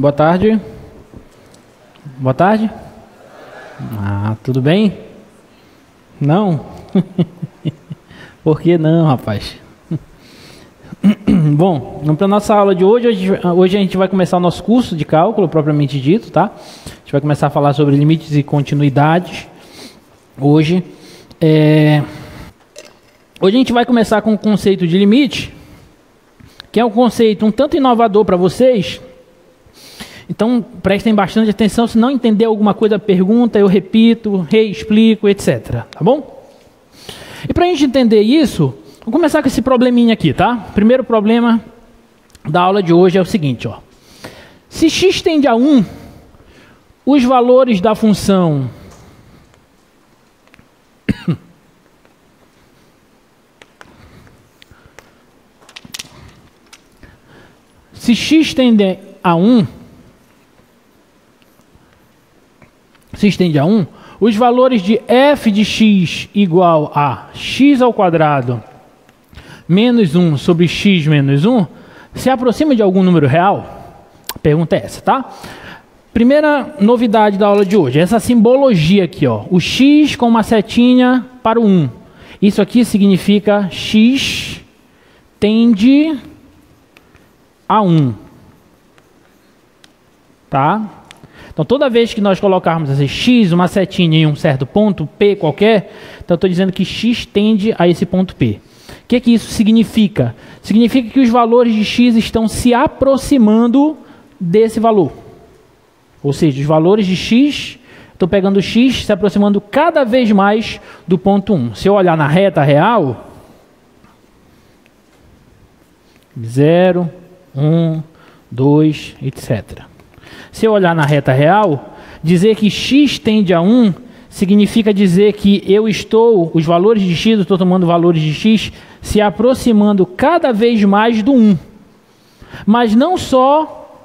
boa tarde. Boa tarde. Tudo bem? Não? Por que não, rapaz? Bom, vamos para a nossa aula de hoje. Hoje a gente vai começar o nosso curso de cálculo, propriamente dito, tá? A gente vai começar a falar sobre limites e continuidades. Hoje a gente vai começar com o conceito de limite, que é um conceito um tanto inovador para vocês. Então, prestem bastante atenção. Se não entender alguma coisa, pergunta, eu repito, reexplico, etc. Tá bom? E para a gente entender isso, vamos começar com esse probleminha aqui, tá? Primeiro problema da aula de hoje é o seguinte, ó. Se x tende a 1, os valores da função se x tende a 1, os valores de f de x igual a x ao quadrado menos 1 sobre x menos 1 se aproxima de algum número real? A pergunta é essa, tá? Primeira novidade da aula de hoje, essa simbologia aqui, ó, o x com uma setinha para o 1. Isso aqui significa x tende a 1. Tá? Então, toda vez que nós colocarmos esse x, uma setinha em um certo ponto, P qualquer, então eu estou dizendo que x tende a esse ponto P. O que isso significa? Significa que os valores de x estão se aproximando desse valor. Ou seja, os valores de x, estou pegando o x se aproximando cada vez mais do ponto 1. Se eu olhar na reta real, 0, 1, 2, etc. Se eu olhar na reta real, dizer que x tende a 1 significa dizer que os valores de x, eu estou tomando valores de x, se aproximando cada vez mais do 1. Mas não só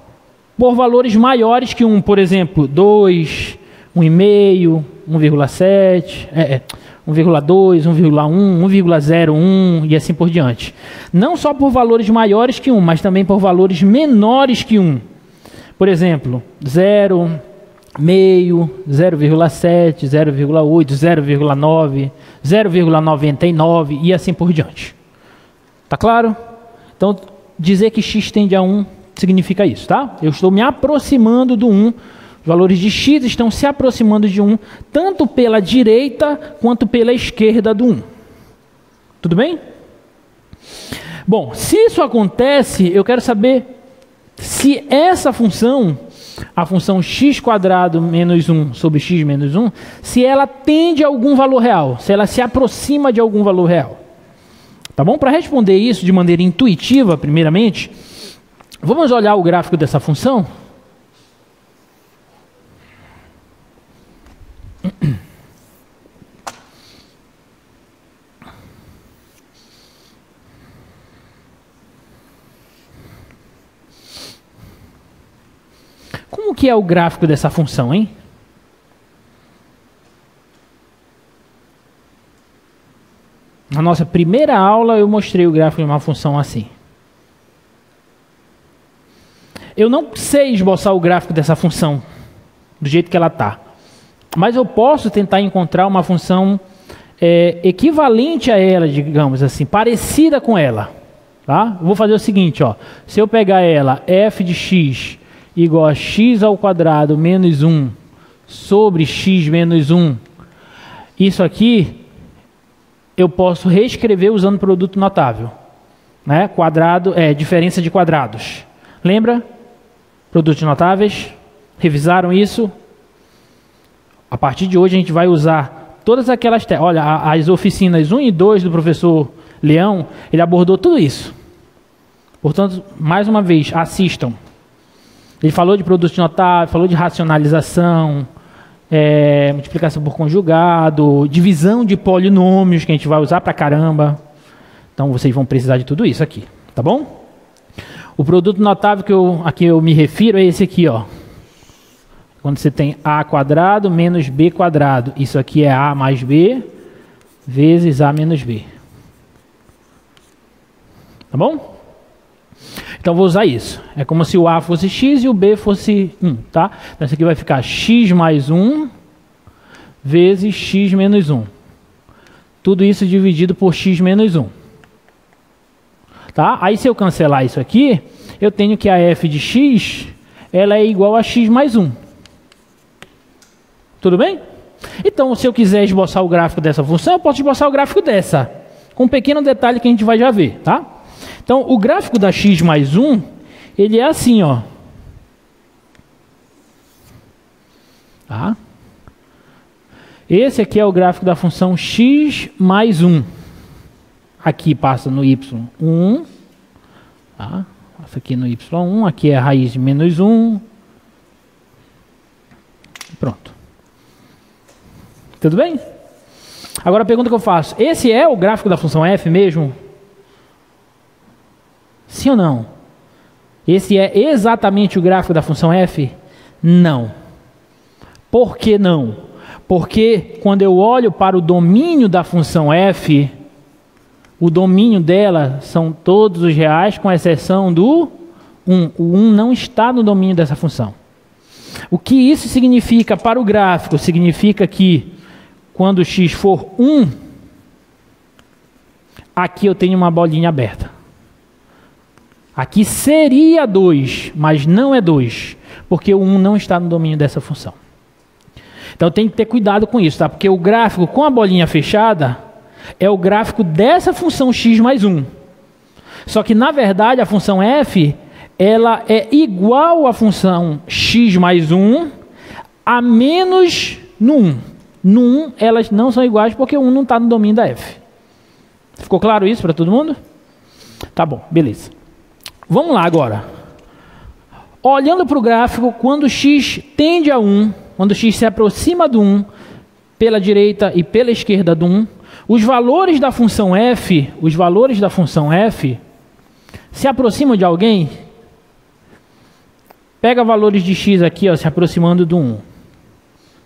por valores maiores que 1, por exemplo, 2, 1,5, 1,7, 1,2, 1,1, 1,01 e assim por diante. Não só por valores maiores que 1, mas também por valores menores que 1. Por exemplo, 0, meio, 0,7, 0,8, 0,9, 0,99 e assim por diante. Tá claro? Então, dizer que x tende a 1 significa isso, tá? Eu estou me aproximando do 1. Os valores de x estão se aproximando de 1, tanto pela direita quanto pela esquerda do 1. Tudo bem? Bom, se isso acontece, eu quero saber se essa função, a função x² menos 1 sobre x menos 1, se ela tende a algum valor real, se ela se aproxima de algum valor real. Tá bom? Para responder isso de maneira intuitiva, primeiramente, vamos olhar o gráfico dessa função. Como que é o gráfico dessa função, hein? Na nossa primeira aula eu mostrei o gráfico de uma função assim. Eu não sei esboçar o gráfico dessa função do jeito que ela está. Mas eu posso tentar encontrar uma função equivalente a ela, digamos assim, parecida com ela. Tá? Eu vou fazer o seguinte, ó. Se eu pegar ela, f de x igual a x ao quadrado menos 1 sobre x menos 1, isso aqui eu posso reescrever usando produto notável. Né? Quadrado é diferença de quadrados. Lembra? Produtos notáveis. Revisaram isso? A partir de hoje a gente vai usar todas aquelas... Olha, as oficinas 1 e 2 do professor Leão, ele abordou tudo isso. Portanto, mais uma vez, assistam. Ele falou de produtos notáveis, falou de racionalização, multiplicação por conjugado, divisão de polinômios, que a gente vai usar pra caramba. Então, vocês vão precisar de tudo isso aqui, tá bom? O produto notável a que eu me refiro é esse aqui, ó. Quando você tem a² menos b². Isso aqui é a mais b vezes a menos b. Tá bom? Então vou usar isso. É como se o A fosse x e o B fosse 1, tá? Então isso aqui vai ficar x mais 1 vezes x menos 1. Tudo isso dividido por x menos 1. Tá? Aí se eu cancelar isso aqui, eu tenho que a f de x, ela é igual a x mais 1. Tudo bem? Então, se eu quiser esboçar o gráfico dessa função, eu posso esboçar o gráfico dessa. Com um pequeno detalhe que a gente vai já ver, tá? Então, o gráfico da x mais 1, ele é assim, ó. Tá? Esse aqui é o gráfico da função x mais 1. Aqui passa no y1. Tá? Passa aqui no y1. Aqui é a raiz de menos 1. Pronto. Tudo bem? Agora a pergunta que eu faço. Esse é o gráfico da função f mesmo? Sim ou não? Esse é exatamente o gráfico da função f? Não. Por que não? Porque quando eu olho para o domínio da função f, o domínio dela são todos os reais, com exceção do 1. O 1 não está no domínio dessa função. O que isso significa para o gráfico? Significa que quando x for 1, aqui eu tenho uma bolinha aberta. Aqui seria 2, mas não é 2, porque o 1 não está no domínio dessa função. Então tem que ter cuidado com isso, tá? Porque o gráfico com a bolinha fechada é o gráfico dessa função x mais 1. Só que, na verdade, a função f, ela é igual à função x mais 1 a menos no 1. No 1, elas não são iguais porque o 1 não está no domínio da f. Ficou claro isso para todo mundo? Tá bom, beleza. Vamos lá agora. Olhando para o gráfico, quando x tende a 1, quando x se aproxima do 1, pela direita e pela esquerda do 1, os valores da função f, se aproximam de alguém. Pega valores de x aqui, ó, se aproximando do 1.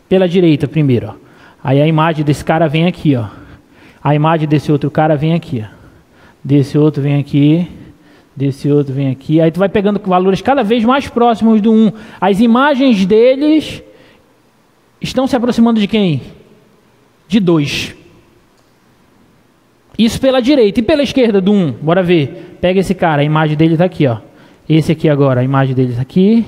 Pela direita primeiro, ó. Aí a imagem desse cara vem aqui, ó. A imagem desse outro cara vem aqui, ó. Desse outro vem aqui. Desse outro vem aqui. Aí tu vai pegando valores cada vez mais próximos do 1. As imagens deles estão se aproximando de quem? De 2. Isso pela direita. E pela esquerda do 1? Bora ver. Pega esse cara, a imagem dele está aqui, ó. Esse aqui agora, a imagem dele está aqui.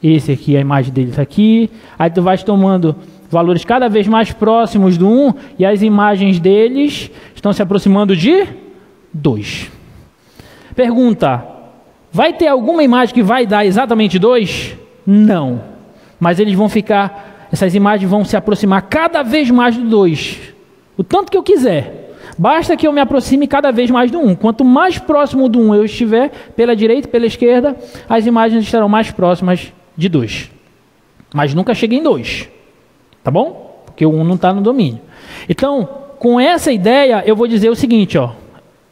Esse aqui, a imagem dele está aqui. Aí tu vai tomando valores cada vez mais próximos do 1 e as imagens deles estão se aproximando de 2. Pergunta, vai ter alguma imagem que vai dar exatamente 2? Não. Mas eles vão ficar, essas imagens vão se aproximar cada vez mais do 2. O tanto que eu quiser. Basta que eu me aproxime cada vez mais do 1. Quanto mais próximo do 1 eu estiver, pela direita e pela esquerda, as imagens estarão mais próximas de 2. Mas nunca cheguei em 2. Tá bom? Porque o 1 não está no domínio. Então, com essa ideia, eu vou dizer o seguinte, ó.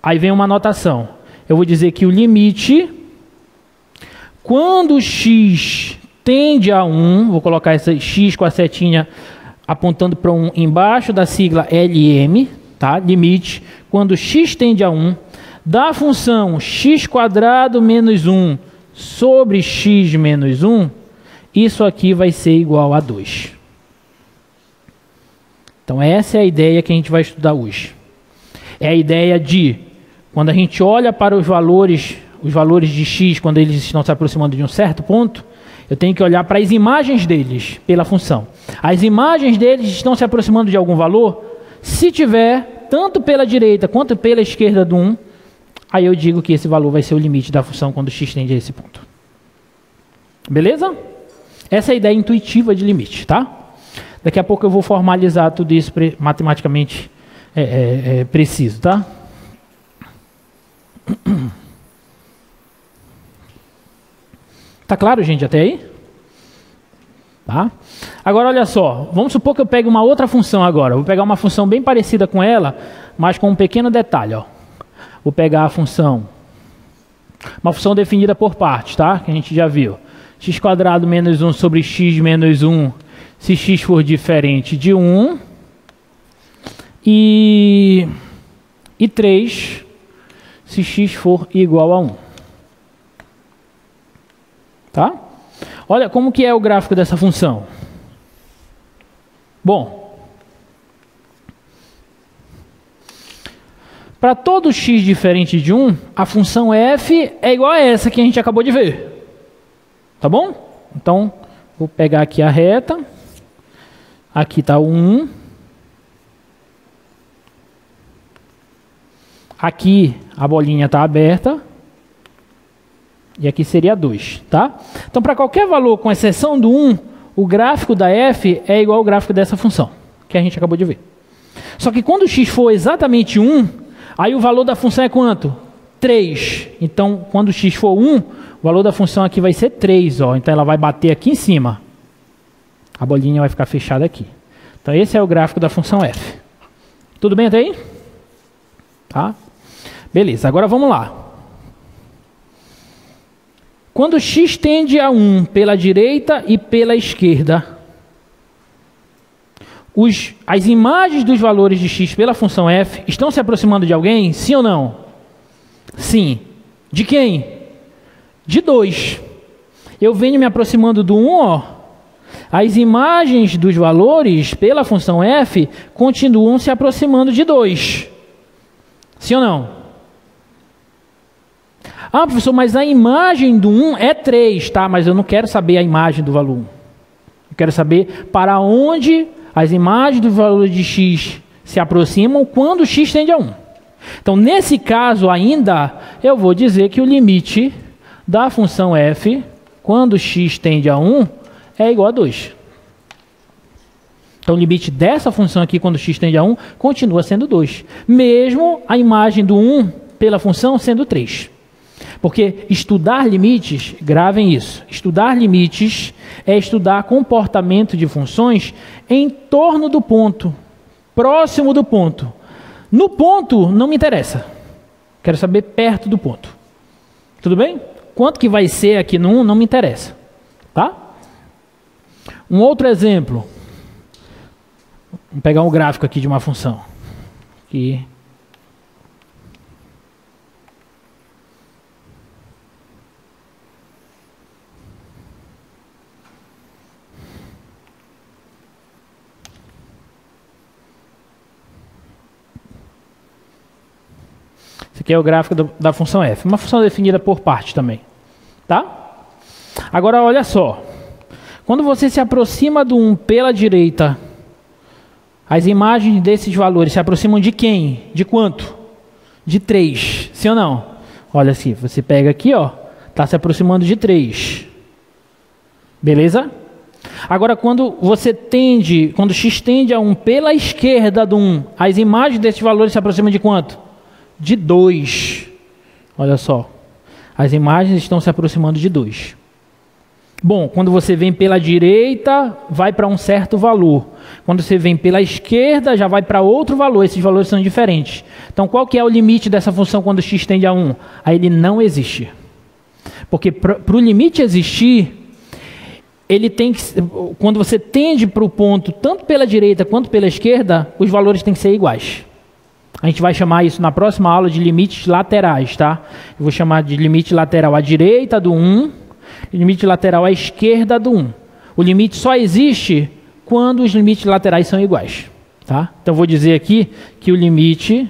Aí vem uma anotação. Eu vou dizer que o limite, quando x tende a 1, vou colocar essa x com a setinha apontando para 1 embaixo da sigla LM, tá? Limite, quando x tende a 1, da função x² menos 1 sobre x menos 1, isso aqui vai ser igual a 2. Então essa é a ideia que a gente vai estudar hoje. É a ideia de, quando a gente olha para os valores de x, quando eles estão se aproximando de um certo ponto, eu tenho que olhar para as imagens deles pela função. As imagens deles estão se aproximando de algum valor? Se tiver, tanto pela direita quanto pela esquerda do 1, aí eu digo que esse valor vai ser o limite da função quando x tende a esse ponto. Beleza? Essa é a ideia intuitiva de limite, tá? Daqui a pouco eu vou formalizar tudo isso matematicamente preciso, tá? Tá claro, gente, até aí? Tá? Agora, olha só. Vamos supor que eu pegue uma outra função agora. Vou pegar uma função bem parecida com ela, mas com um pequeno detalhe, ó. Vou pegar a função, uma função definida por partes, tá? Que a gente já viu. x² menos 1 sobre x menos 1, se x for diferente de 1. E 3, se x for igual a 1. Tá? Olha como que é o gráfico dessa função. Bom, para todo x diferente de 1, a função f é igual a essa que a gente acabou de ver. Tá bom? Então, vou pegar aqui a reta. Aqui está o 1. Aqui a bolinha está aberta. E aqui seria 2, tá? Então, para qualquer valor, com exceção do 1, o gráfico da f é igual ao gráfico dessa função, que a gente acabou de ver. Só que quando x for exatamente 1, aí o valor da função é quanto? 3. Então, quando x for 1, o valor da função aqui vai ser 3. Ó. Então, ela vai bater aqui em cima. A bolinha vai ficar fechada aqui. Então, esse é o gráfico da função f. Tudo bem até aí? Tá? Beleza, agora vamos lá. Quando x tende a 1 pela direita e pela esquerda, as imagens dos valores de x pela função f estão se aproximando de alguém? Sim ou não? Sim. De quem? De 2. Eu venho me aproximando do 1, ó. As imagens dos valores pela função f continuam se aproximando de 2. Sim ou não? Ah, professor, mas a imagem do 1 é 3, tá? Mas eu não quero saber a imagem do valor 1. Eu quero saber para onde as imagens do valor de x se aproximam quando x tende a 1. Então, nesse caso ainda, eu vou dizer que o limite da função f, quando x tende a 1, é igual a 2. Então, o limite dessa função aqui, quando x tende a 1, continua sendo 2. Mesmo a imagem do 1 pela função sendo 3. Porque estudar limites, gravem isso, estudar limites é estudar comportamento de funções em torno do ponto, próximo do ponto. No ponto não me interessa, quero saber perto do ponto. Tudo bem? Quanto que vai ser aqui no 1 não me interessa. Tá? Um outro exemplo, vamos pegar um gráfico aqui de uma função. Aqui. Esse aqui é o gráfico da função f. Uma função definida por parte também. Tá? Agora, olha só. Quando você se aproxima do 1 pela direita, as imagens desses valores se aproximam de quem? De quanto? De 3. Sim ou não? Olha assim, você pega aqui, ó, está se aproximando de 3. Beleza? Agora, quando x tende a 1 pela esquerda do 1, as imagens desses valores se aproximam de quanto? De 2. Olha só. As imagens estão se aproximando de 2. Bom, quando você vem pela direita, vai para um certo valor. Quando você vem pela esquerda, já vai para outro valor. Esses valores são diferentes. Então, qual que é o limite dessa função quando x tende a 1? Aí ele não existe. Porque para o limite existir, ele tem que, quando você tende para o ponto, tanto pela direita quanto pela esquerda, os valores têm que ser iguais. A gente vai chamar isso na próxima aula de limites laterais, tá? Eu vou chamar de limite lateral à direita do 1 e limite lateral à esquerda do 1. O limite só existe quando os limites laterais são iguais, tá? Então, vou dizer aqui que o limite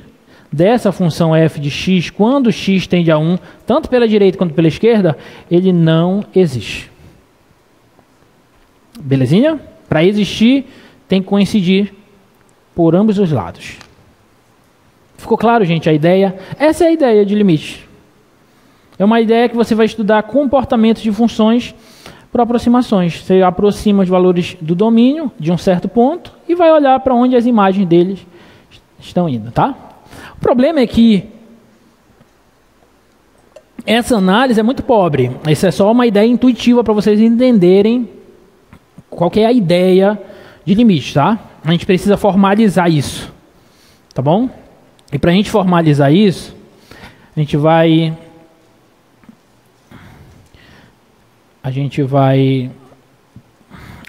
dessa função f de x, quando x tende a 1, tanto pela direita quanto pela esquerda, ele não existe. Belezinha? Para existir, tem que coincidir por ambos os lados. Ficou claro, gente, a ideia? Essa é a ideia de limite. É uma ideia que você vai estudar comportamentos de funções por aproximações. Você aproxima os valores do domínio de um certo ponto e vai olhar para onde as imagens deles estão indo, tá? O problema é que essa análise é muito pobre. Isso é só uma ideia intuitiva para vocês entenderem qual que é a ideia de limite, tá? A gente precisa formalizar isso, tá bom? E para a gente formalizar isso, a gente vai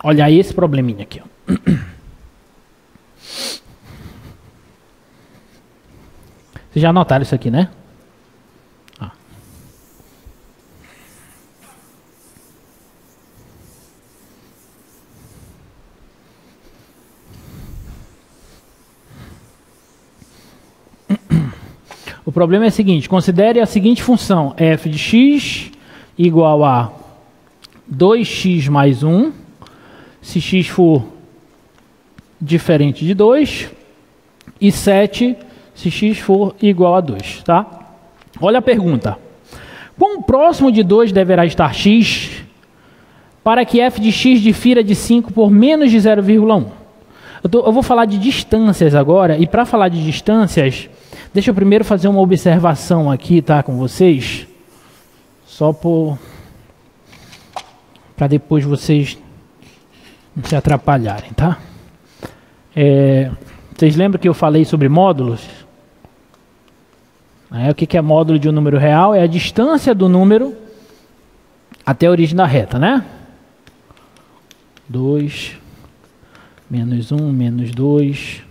olhar esse probleminha aqui, ó. Vocês já anotaram isso aqui, né? O problema é o seguinte, considere a seguinte função, f de x igual a 2x mais 1, se x for diferente de 2, e 7 se x for igual a 2, tá? Olha a pergunta. Quão próximo de 2 deverá estar x para que f de x difira de 5 por menos de 0,1? Eu vou falar de distâncias agora, e para falar de distâncias, deixa eu primeiro fazer uma observação aqui, tá, com vocês, só para depois vocês não se atrapalharem, tá? Vocês lembram que eu falei sobre módulos? O que é módulo de um número real? É a distância do número até a origem da reta, né? 2, menos 1, menos 2.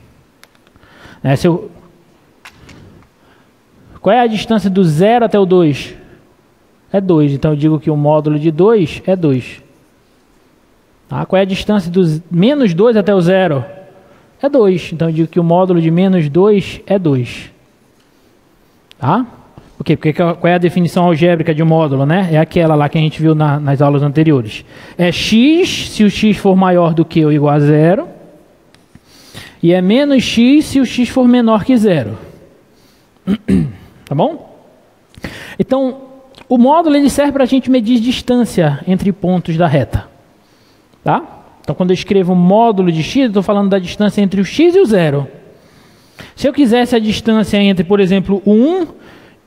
Qual é a distância do 0 até o 2? É 2, então eu digo que o módulo de 2 é 2. Tá? Qual é a distância do menos 2 até o 0? É 2, então eu digo que o módulo de menos 2 é 2. Tá? Por quê? Porque qual é a definição algébrica de um módulo, né? É aquela lá que a gente viu nas aulas anteriores. É x se o x for maior do que ou igual a 0. E é menos x se o x for menor que 0. Tá bom? Então, o módulo ele serve para a gente medir distância entre pontos da reta. Tá? Então, quando eu escrevo módulo de x, eu estou falando da distância entre o x e o 0. Se eu quisesse a distância entre, por exemplo, o 1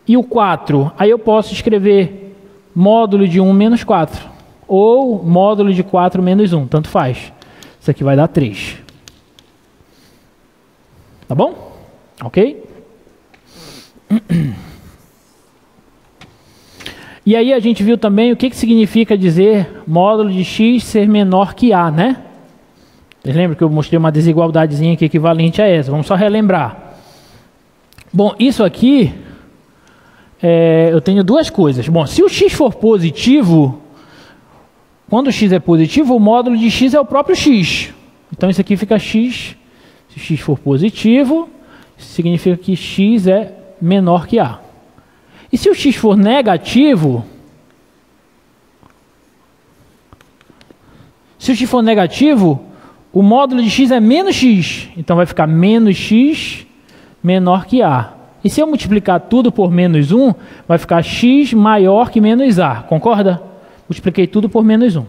e o 4, aí eu posso escrever módulo de 1 menos 4. Ou módulo de 4 menos 1, tanto faz. Isso aqui vai dar 3. Tá bom? Ok? E aí a gente viu também o que significa dizer módulo de x ser menor que a, né? Vocês lembram que eu mostrei uma desigualdadezinha aqui equivalente a essa? Vamos só relembrar. Bom, isso aqui, eu tenho duas coisas. Bom, se o x for positivo, quando o x é positivo, o módulo de x é o próprio x. Então isso aqui fica x. Se x for positivo, significa que x é menor que a. E se o x for negativo, o módulo de x é menos x. Então vai ficar menos x menor que a. E se eu multiplicar tudo por menos 1, vai ficar x maior que menos a. Concorda? Multipliquei tudo por menos 1.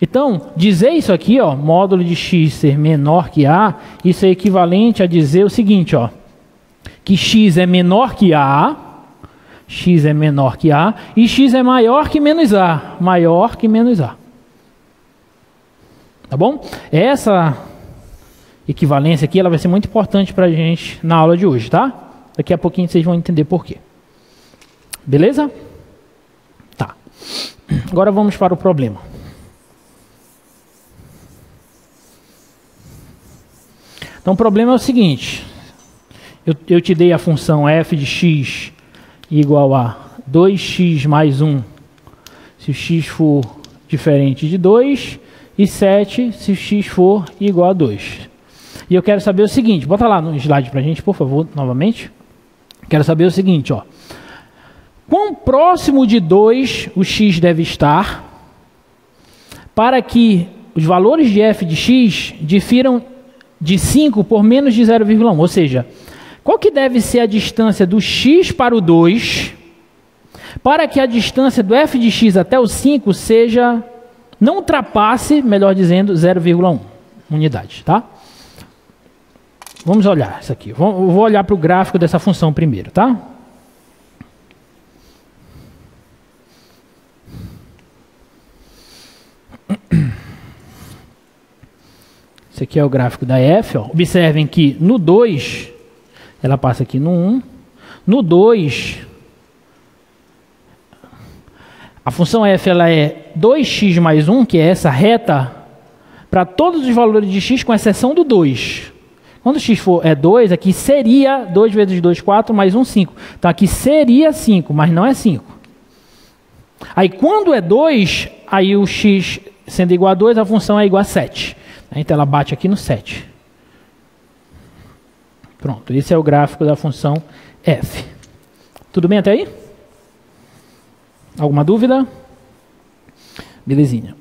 Então, dizer isso aqui, ó, módulo de x ser menor que a, isso é equivalente a dizer o seguinte, ó, que x é menor que a, x é menor que a, e x é maior que menos a, maior que menos a. Tá bom? Essa equivalência aqui, ela vai ser muito importante para a gente na aula de hoje, tá? Daqui a pouquinho vocês vão entender por quê. Beleza? Tá. Agora vamos para o problema. Então o problema é o seguinte. Eu te dei a função f de x igual a 2x mais 1 se o x for diferente de 2 e 7 se o x for igual a 2. E eu quero saber o seguinte, bota lá no slide para a gente, por favor, novamente. Quero saber o seguinte, ó. Quão próximo de 2 o x deve estar para que os valores de f de x difiram de 5 por menos de 0,1? Ou seja, qual que deve ser a distância do x para o 2 para que a distância do f de x até o 5 seja, não ultrapasse, melhor dizendo, 0,1 unidade, tá? Vamos olhar isso aqui. Eu vou olhar para o gráfico dessa função primeiro, tá? Esse aqui é o gráfico da f. Ó. Observem que no 2, ela passa aqui no 1. No 2, a função f ela é 2x mais 1, que é essa reta, para todos os valores de x, com exceção do 2. Quando x for 2, aqui seria 2 vezes 2, 4, mais 1, 5. Então aqui seria 5, mas não é 5. Aí quando é 2, aí o x sendo igual a 2, a função é igual a 7. Então ela bate aqui no 7. Pronto, esse é o gráfico da função f. Tudo bem até aí? Alguma dúvida? Belezinha.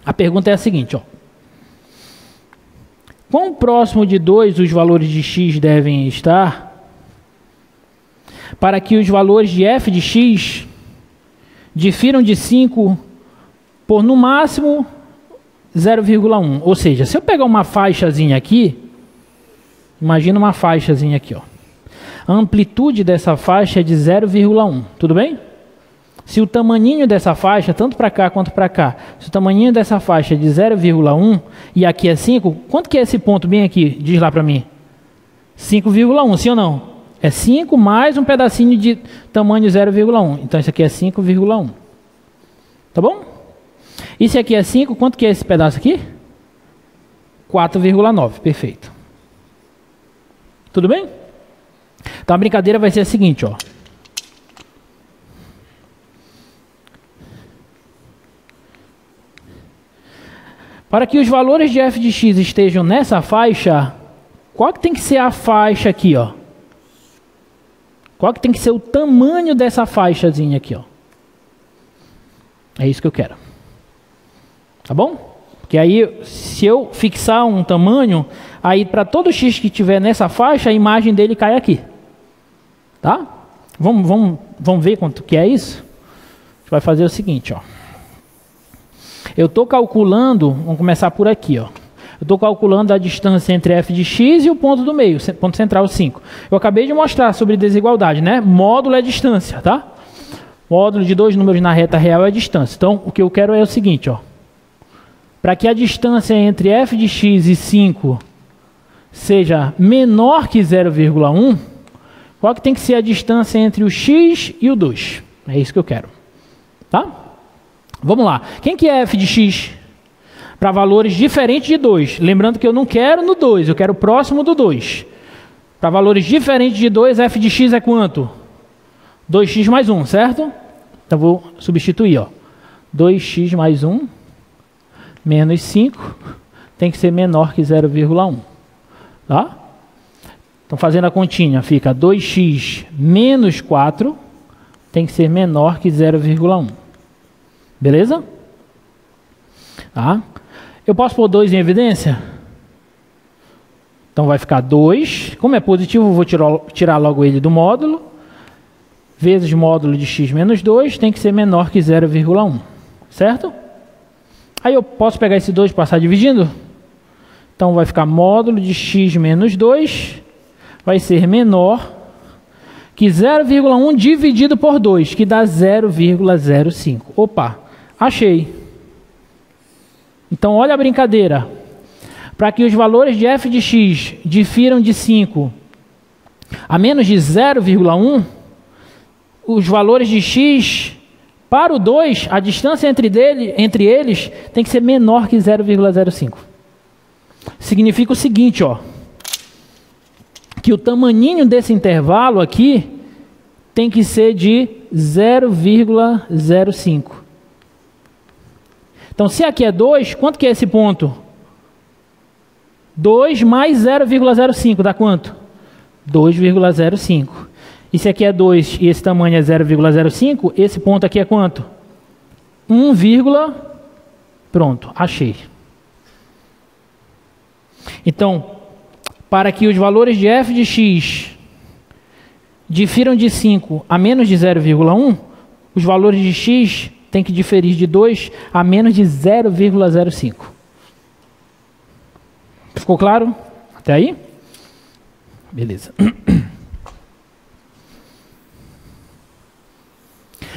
A pergunta é a seguinte, ó. Quão próximo de 2 os valores de x devem estar para que os valores de f de x difiram de 5 por no máximo 0,1. Ou seja, se eu pegar uma faixazinha aqui, imagina uma faixazinha aqui, ó. A amplitude dessa faixa é de 0,1, tudo bem? Se o tamaninho dessa faixa, tanto para cá quanto para cá, se o tamaninho dessa faixa é de 0,1 e aqui é 5, quanto que é esse ponto bem aqui? Diz lá para mim. 5,1, sim ou não? É 5 mais um pedacinho de tamanho 0,1. Então isso aqui é 5,1. Tá bom? E se aqui é 5, quanto que é esse pedaço aqui? 4,9, perfeito. Tudo bem? Então a brincadeira vai ser a seguinte, ó. Para que os valores de f de x estejam nessa faixa, qual que tem que ser a faixa aqui, ó? Qual que tem que ser o tamanho dessa faixazinha aqui, ó? É isso que eu quero. Tá bom? Porque aí, se eu fixar um tamanho, aí para todo x que tiver nessa faixa, a imagem dele cai aqui. Tá? Vamos ver quanto que é isso? A gente vai fazer o seguinte, ó. Eu estou calculando, vamos começar por aqui, ó. Eu estou calculando a distância entre f de x e o ponto do meio, ponto central 5. Eu acabei de mostrar sobre desigualdade, né? Módulo é distância, tá? Módulo de 2 números na reta real é distância. Então, o que eu quero é o seguinte, ó. Para que a distância entre f de x e 5 seja menor que 0,1, qual que tem que ser a distância entre o x e o 2? É isso que eu quero. Tá? Vamos lá. Quem que é f de x? Para valores diferentes de 2. Lembrando que eu não quero no 2, eu quero próximo do 2. Para valores diferentes de 2, f de x é quanto? 2x mais 1, certo? Então vou substituir, ó. 2x mais 1 menos 5 tem que ser menor que 0,1. Tá? Então fazendo a continha, fica 2x menos 4 tem que ser menor que 0,1. Beleza? Tá? Eu posso pôr 2 em evidência? Então vai ficar 2. Como é positivo, eu vou tirar logo ele do módulo. Vezes módulo de x menos 2 tem que ser menor que 0,1. Certo? Aí eu posso pegar esse 2 e passar dividindo? Então vai ficar módulo de x menos 2 vai ser menor que 0,1 dividido por 2, que dá 0,05. Opa, achei. Então olha a brincadeira. Para que os valores de f de x difiram de 5 a menos de 0,1, os valores de x para o 2, a distância entre eles tem que ser menor que 0,05. Significa o seguinte, ó, que o tamaninho desse intervalo aqui tem que ser de 0,05. Então, se aqui é 2, quanto que é esse ponto? 2 mais 0,05 dá quanto? 2,05. E se aqui é 2 e esse tamanho é 0,05, esse ponto aqui é quanto? 1, pronto, achei. Então, para que os valores de f de x difiram de 5 a menos de 0,1, os valores de x têm que diferir de 2 a menos de 0,05. Ficou claro? Até aí? Beleza.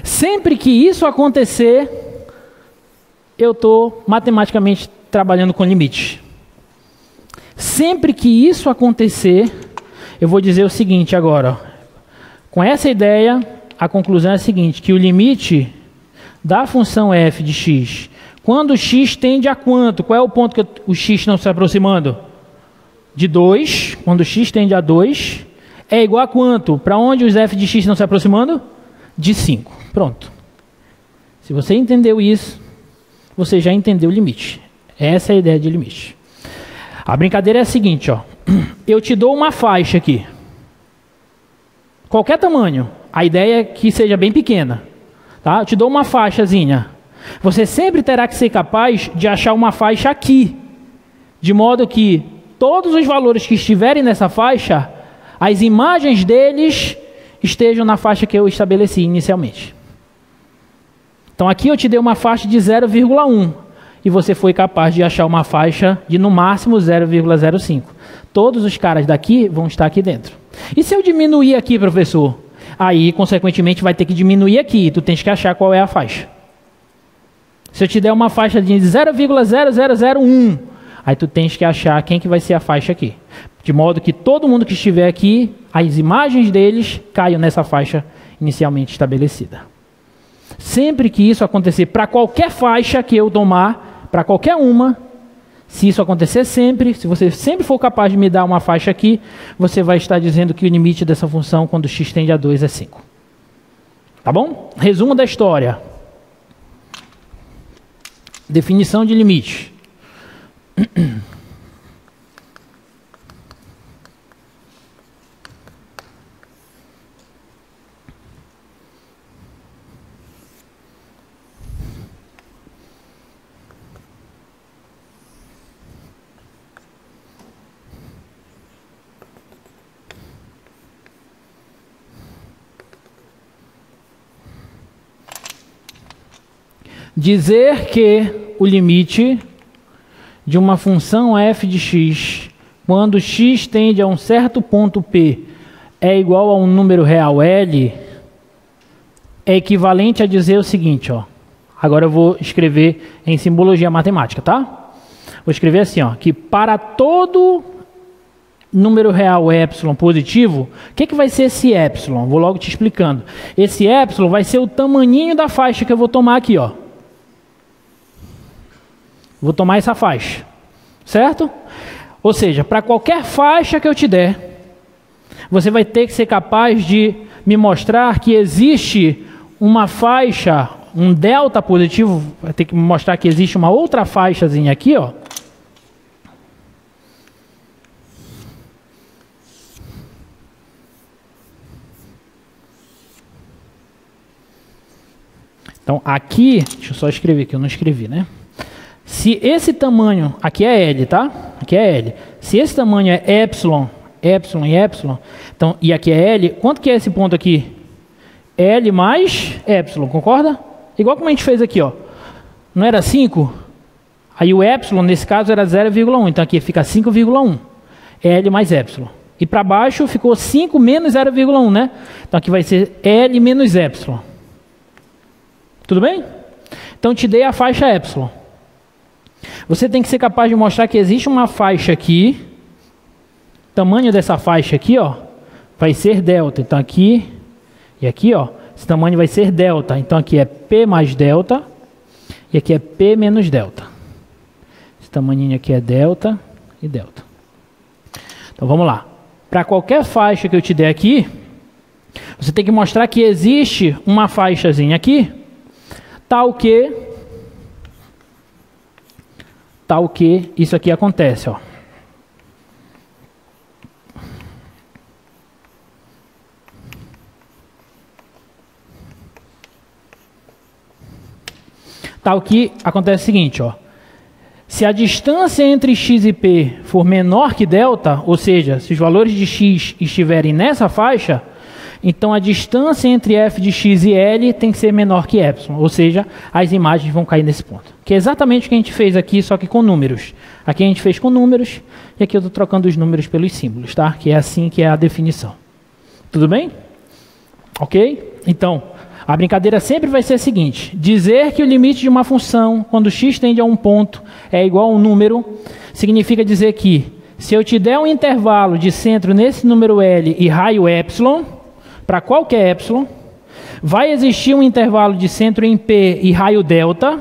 Sempre que isso acontecer, eu estou matematicamente trabalhando com limite. Sempre que isso acontecer, eu vou dizer o seguinte agora. Ó. Com essa ideia, a conclusão é a seguinte, que o limite da função f de x, quando x tende a quanto? Qual é o ponto que o x não está se aproximando? De 2. Quando x tende a 2, é igual a quanto? Para onde os f de x estão se aproximando? De 5. Pronto. Se você entendeu isso, você já entendeu o limite. Essa é a ideia de limite. A brincadeira é a seguinte, ó. Eu te dou uma faixa aqui. qualquer tamanho. A ideia é que seja bem pequena. Tá? Eu te dou uma faixazinha. Você sempre terá que ser capaz de achar uma faixa aqui. De modo que todos os valores que estiverem nessa faixa, as imagens deles estejam na faixa que eu estabeleci inicialmente. Então aqui eu te dei uma faixa de 0,1 e você foi capaz de achar uma faixa de no máximo 0,05. Todos os caras daqui vão estar aqui dentro. E se eu diminuir aqui, professor? Aí, consequentemente, vai ter que diminuir aqui. Tu tens que achar qual é a faixa. Se eu te der uma faixa de 0,0001, aí tu tens que achar quem que vai ser a faixa aqui. De modo que todo mundo que estiver aqui, as imagens deles caiam nessa faixa inicialmente estabelecida. Sempre que isso acontecer, para qualquer faixa que eu tomar, para qualquer uma, se isso acontecer sempre, se você sempre for capaz de me dar uma faixa aqui, você vai estar dizendo que o limite dessa função, quando x tende a 2, é 5. Tá bom? Resumo da história. Definição de limite. Dizer que o limite de uma função f de x, quando x tende a um certo ponto P, é igual a um número real L, é equivalente a dizer o seguinte, ó. Agora eu vou escrever em simbologia matemática, tá? Vou escrever assim, ó, que para todo número real epsilon positivo, o que vai ser esse epsilon? Vou logo te explicando. Esse epsilon vai ser o tamaninho da faixa que eu vou tomar aqui, ó. Vou tomar essa faixa, certo? Ou seja, para qualquer faixa que eu te der, você vai ter que ser capaz de me mostrar que existe uma faixa, um delta positivo, vai ter que me mostrar que existe uma outra faixazinha aqui, ó. Então aqui, deixa eu só escrever aqui, eu não escrevi, né? Se esse tamanho, aqui é L, tá? Aqui é L. Se esse tamanho é epsilon, epsilon e epsilon, então, e aqui é L, quanto que é esse ponto aqui? L mais epsilon, concorda? Igual como a gente fez aqui, ó. Não era 5? Aí o epsilon, nesse caso, era 0,1. Então aqui fica 5,1. L mais epsilon. E para baixo ficou 5 menos 0,1, né? Então aqui vai ser L menos epsilon. Tudo bem? Então te dei a faixa epsilon. Você tem que ser capaz de mostrar que existe uma faixa aqui. O tamanho dessa faixa aqui, ó, vai ser delta. Então aqui e aqui, ó, esse tamanho vai ser delta. Então aqui é P mais delta e aqui é P menos delta. Esse tamanhinho aqui é delta e delta. Então vamos lá. Para qualquer faixa que eu te der aqui, você tem que mostrar que existe uma faixazinha aqui, tal que isso aqui acontece, ó. Tal que acontece o seguinte, ó. Se a distância entre x e p for menor que delta, ou seja, se os valores de x estiverem nessa faixa, então a distância entre f de x e L tem que ser menor que epsilon, ou seja, as imagens vão cair nesse ponto. Que é exatamente o que a gente fez aqui, só que com números. Aqui a gente fez com números, e aqui eu estou trocando os números pelos símbolos, tá? Que é assim que é a definição. Tudo bem? Ok? Então, a brincadeira sempre vai ser a seguinte: dizer que o limite de uma função, quando x tende a um ponto, é igual a um número, significa dizer que, se eu te der um intervalo de centro nesse número L e raio epsilon, para qualquer epsilon, vai existir um intervalo de centro em P e raio delta,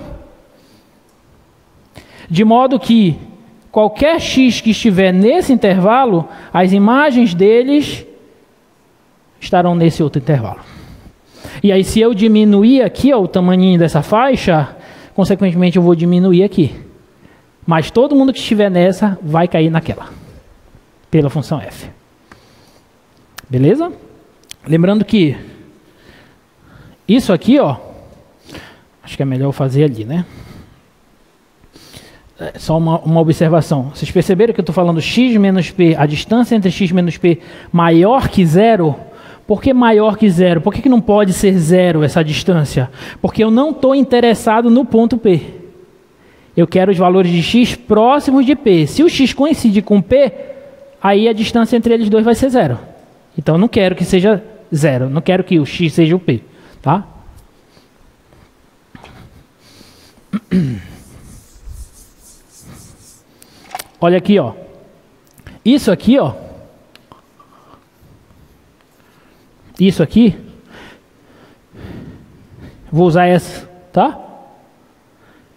de modo que qualquer x que estiver nesse intervalo, as imagens deles estarão nesse outro intervalo. E aí, se eu diminuir aqui, ó, o tamanhinho dessa faixa, consequentemente eu vou diminuir aqui. Mas todo mundo que estiver nessa vai cair naquela, pela função f. Beleza? Lembrando que isso aqui, ó, acho que é melhor eu fazer ali, né? Só uma observação. Vocês perceberam que eu estou falando x menos p, a distância entre x menos p maior que zero? Por que maior que zero? Por que não pode ser zero essa distância? Porque eu não estou interessado no ponto P. Eu quero os valores de x próximos de P. Se o x coincide com P, aí a distância entre eles dois vai ser zero. Então eu não quero que seja zero. Não quero que o x seja o P. Tá? Olha aqui, ó. Isso aqui, ó. Isso aqui. Vou usar essa, tá?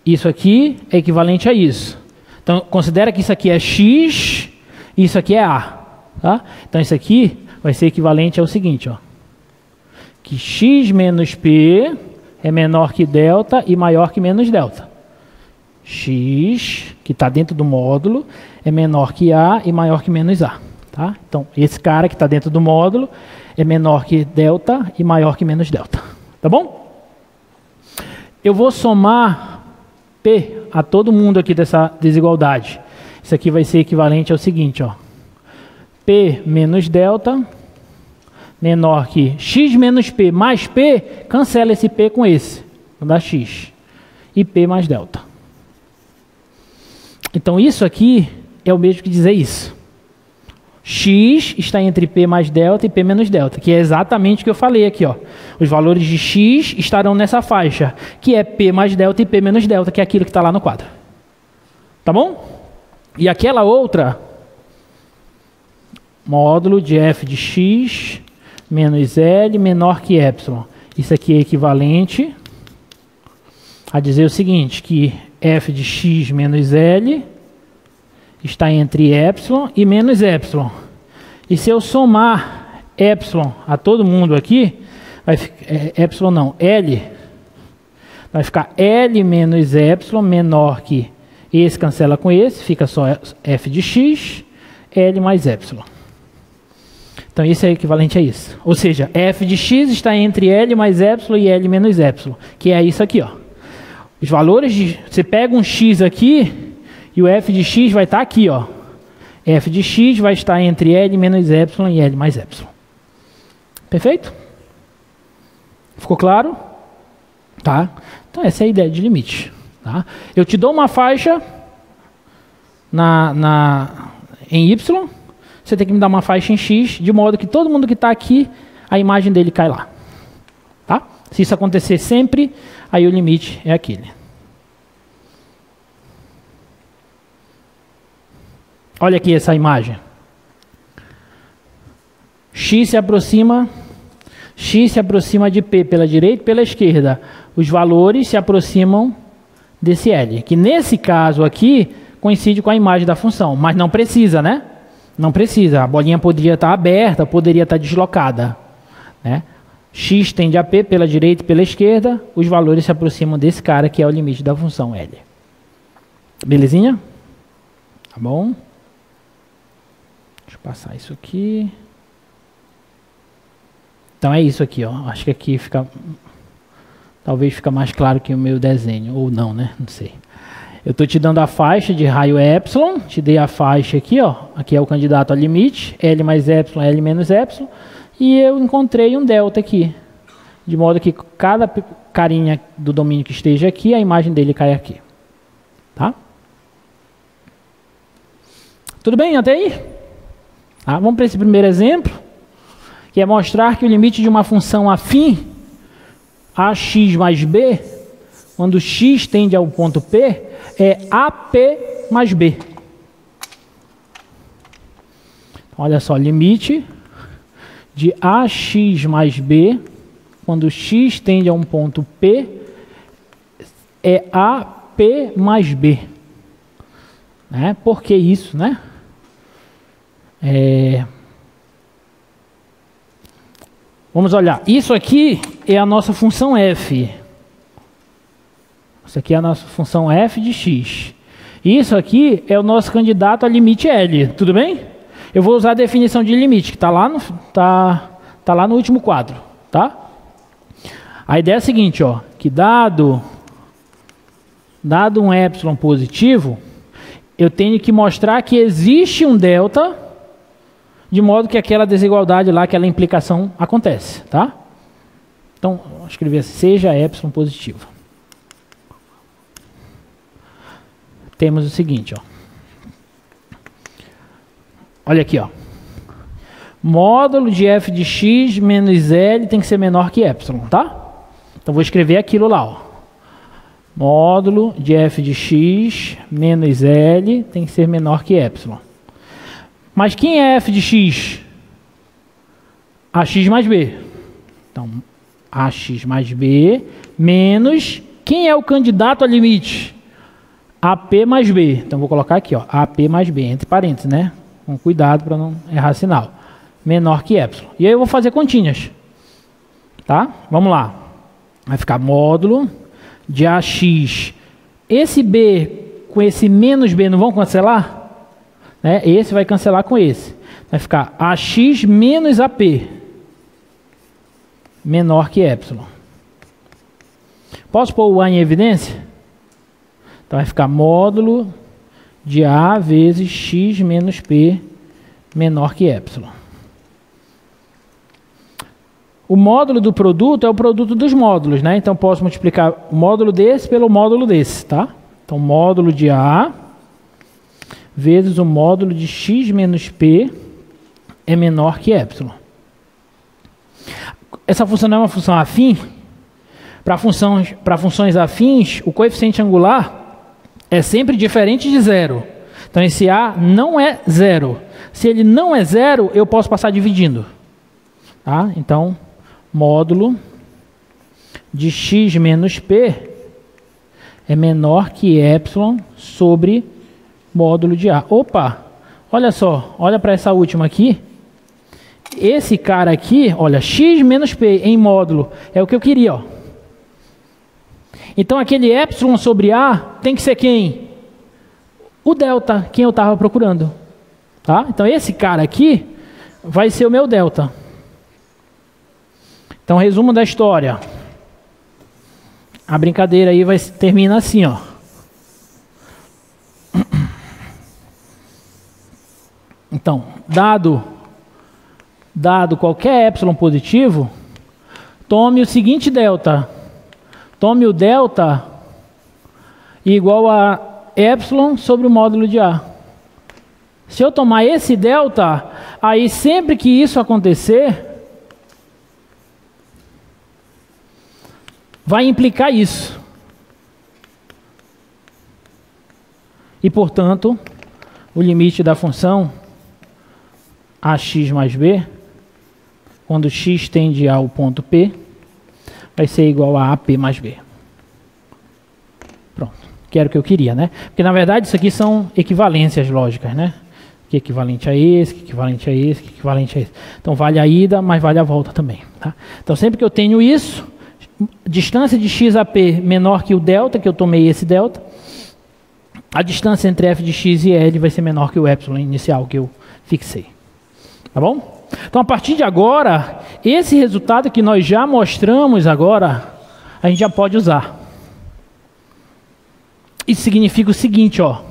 Isso aqui é equivalente a isso. Então, considera que isso aqui é x e isso aqui é a, tá? Então, isso aqui vai ser equivalente ao seguinte, ó. Que x menos p é menor que delta e maior que menos delta. X, que está dentro do módulo, é menor que A e maior que menos A. Tá? Então, esse cara que está dentro do módulo é menor que delta e maior que menos delta. Tá bom? Eu vou somar P a todo mundo aqui dessa desigualdade. Isso aqui vai ser equivalente ao seguinte, ó. P menos delta menor que x menos P mais P, cancela esse P com esse, vou dar x. E P mais delta. Então, isso aqui é o mesmo que dizer isso. X está entre P mais delta e P menos delta, que é exatamente o que eu falei aqui, ó. Os valores de x estarão nessa faixa, que é P mais delta e P menos delta, que é aquilo que está lá no quadro. Tá bom? E aquela outra, módulo de f de x menos L menor que epsilon. Isso aqui é equivalente a dizer o seguinte, que f de x menos L está entre epsilon e menos epsilon. E se eu somar epsilon a todo mundo aqui, vai ficar, epsilon não, L, vai ficar L menos epsilon menor que esse cancela com esse, fica só f de x, L mais epsilon. Então isso é equivalente a isso. Ou seja, f de x está entre L mais epsilon e L menos epsilon, que é isso aqui, ó. Os valores de... Você pega um x aqui e o f de x vai estar aqui, ó. F de x vai estar entre L menos epsilon e L mais epsilon. Perfeito? Ficou claro? Tá? Então essa é a ideia de limite. Tá? Eu te dou uma faixa em y, você tem que me dar uma faixa em x, de modo que todo mundo que está aqui, a imagem dele cai lá. Tá? Se isso acontecer sempre, aí o limite é aquele. Olha aqui essa imagem. X se aproxima de P pela direita e pela esquerda. Os valores se aproximam desse L, que nesse caso aqui coincide com a imagem da função, mas não precisa, né? Não precisa. A bolinha poderia estar aberta, poderia estar deslocada, né? X tende a P pela direita e pela esquerda, os valores se aproximam desse cara que é o limite da função L. Belezinha? Tá bom? Deixa eu passar isso aqui. Então é isso aqui, ó. Acho que aqui fica... Talvez fica mais claro que o meu desenho, ou não, né? Não sei. Eu estou te dando a faixa de raio epsilon, te dei a faixa aqui, ó. Aqui é o candidato a limite, L mais epsilon, L menos epsilon. E eu encontrei um delta aqui. De modo que cada carinha do domínio que esteja aqui, a imagem dele cai aqui. Tá? Tudo bem até aí? Tá, vamos para esse primeiro exemplo, que é mostrar que o limite de uma função afim ax mais b, quando x tende ao ponto P, é AP mais B. Olha só, limite de ax mais b, quando x tende a um ponto P, é AP mais B. Né? Por que isso, né? Vamos olhar. Isso aqui é a nossa função f. Isso aqui é a nossa função f de x. Isso aqui é o nosso candidato a limite L. Tudo bem? Eu vou usar a definição de limite, que está lá Está lá no último quadro, tá? A ideia é a seguinte, ó, que dado um epsilon positivo, eu tenho que mostrar que existe um delta, de modo que aquela desigualdade lá, aquela implicação acontece, tá? Então, vou escrever assim, seja epsilon positivo. Temos o seguinte, ó. Olha aqui, ó. Módulo de f de x menos L tem que ser menor que epsilon, tá? Então, vou escrever aquilo lá, ó. Módulo de f de x menos L tem que ser menor que epsilon. Mas quem é f de x? Ax mais b. Então, ax mais b menos... Quem é o candidato a limite? AP mais b. Então, vou colocar aqui, ó, AP mais b, entre parênteses, né? Com cuidado para não errar sinal. Menor que epsilon. E aí eu vou fazer continhas. Tá? Vamos lá. Vai ficar módulo de AX. Esse B com esse menos B não vão cancelar? Né? Esse vai cancelar com esse. Vai ficar AX menos AP. Menor que epsilon. Posso pôr o A em evidência? Então vai ficar módulo de A vezes X menos P menor que epsilon. O módulo do produto é o produto dos módulos, né? Então posso multiplicar o módulo desse pelo módulo desse, tá? Então módulo de A vezes o módulo de X menos P é menor que epsilon. Essa função não é uma função afim? Para funções afins, o coeficiente angular é sempre diferente de zero. Então esse A não é zero. Se ele não é zero, eu posso passar dividindo. Tá? Então, módulo de x menos p é menor que epsilon sobre módulo de A. Opa, olha só, olha para essa última aqui. Esse cara aqui, olha, x menos p em módulo, é o que eu queria, ó. Então aquele epsilon sobre A tem que ser quem? O delta, quem eu estava procurando. Tá? Então esse cara aqui vai ser o meu delta. Então resumo da história. A brincadeira aí termina assim, ó. Então, dado qualquer epsilon positivo, tome o seguinte delta. Tome o delta igual a epsilon sobre o módulo de A. Se eu tomar esse delta, aí sempre que isso acontecer, vai implicar isso. E, portanto, o limite da função ax mais b, quando x tende ao ponto P, vai ser igual a AP mais B. Pronto, que era o que eu queria, né? Porque, na verdade, isso aqui são equivalências lógicas, né? Que é equivalente a esse, que é equivalente a esse, que é equivalente a esse. Então, vale a ida, mas vale a volta também. Tá? Então, sempre que eu tenho isso, distância de x a p menor que o delta, que eu tomei esse delta, a distância entre f de x e L vai ser menor que o epsilon inicial que eu fixei. Tá bom? Então, a partir de agora, esse resultado que nós já mostramos agora, a gente já pode usar. Isso significa o seguinte, ó,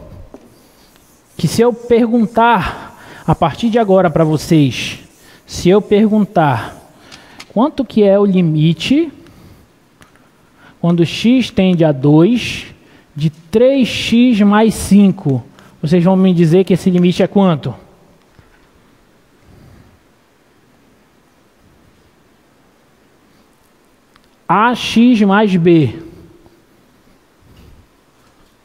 que se eu perguntar, a partir de agora para vocês, se eu perguntar quanto que é o limite, quando x tende a 2, de 3x mais 5, vocês vão me dizer que esse limite é quanto? Ax mais b.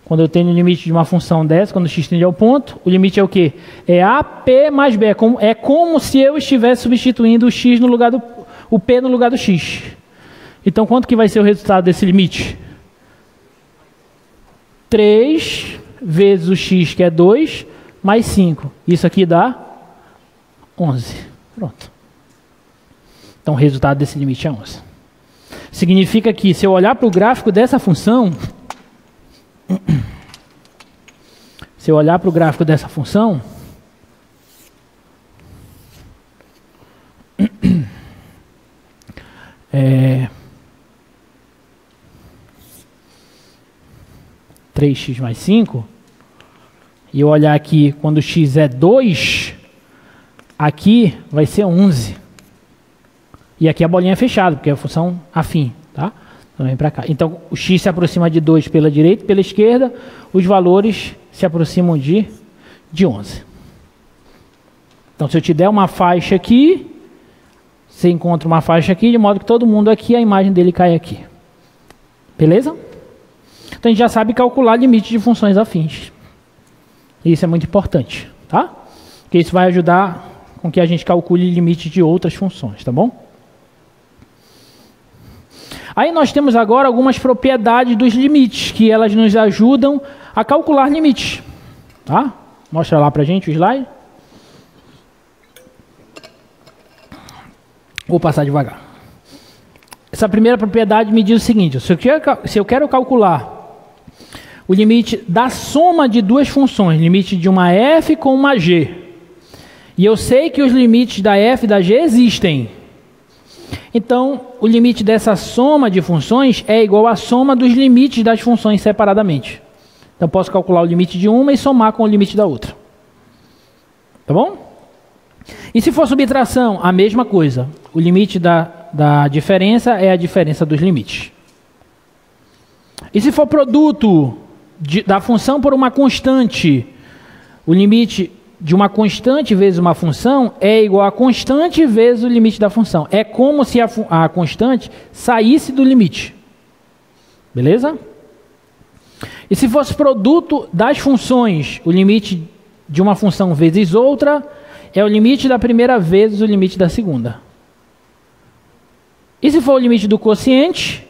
Quando eu tenho o limite de uma função dessa, quando x tende ao ponto, o limite é o quê? É AP mais b. É como se eu estivesse substituindo o x no lugar do... o p no lugar do x. Então, quanto que vai ser o resultado desse limite? 3 vezes o x, que é 2, mais 5. Isso aqui dá 11. Pronto. Então, o resultado desse limite é 11. Significa que, se eu olhar para o gráfico dessa função, 3x mais 5, e eu olhar aqui, quando x é 2, aqui vai ser 11. E aqui a bolinha é fechada, porque é a função afim, tá? Então vem para cá. Então o x se aproxima de 2 pela direita e pela esquerda, os valores se aproximam de 11. Então se eu te der uma faixa aqui, você encontra uma faixa aqui, de modo que todo mundo aqui, a imagem dele cai aqui. Beleza? Então a gente já sabe calcular limite de funções afins. Isso é muito importante, tá? Porque isso vai ajudar com que a gente calcule limite de outras funções, tá bom? Aí nós temos agora algumas propriedades dos limites, que elas nos ajudam a calcular limites, tá? Mostra lá pra gente o slide. Vou passar devagar. Essa primeira propriedade me diz o seguinte: se eu quero calcular o limite da soma de duas funções, limite de uma f com uma g, e eu sei que os limites da f e da g existem, então o limite dessa soma de funções é igual à soma dos limites das funções separadamente. Então eu posso calcular o limite de uma e somar com o limite da outra. Tá bom? E se for subtração, a mesma coisa. O limite da diferença é a diferença dos limites. E se for produto da função por uma constante, o limite de uma constante vezes uma função é igual a constante vezes o limite da função. É como se a constante saísse do limite. Beleza? E se fosse produto das funções, o limite de uma função vezes outra é o limite da primeira vezes o limite da segunda. E se for o limite do quociente,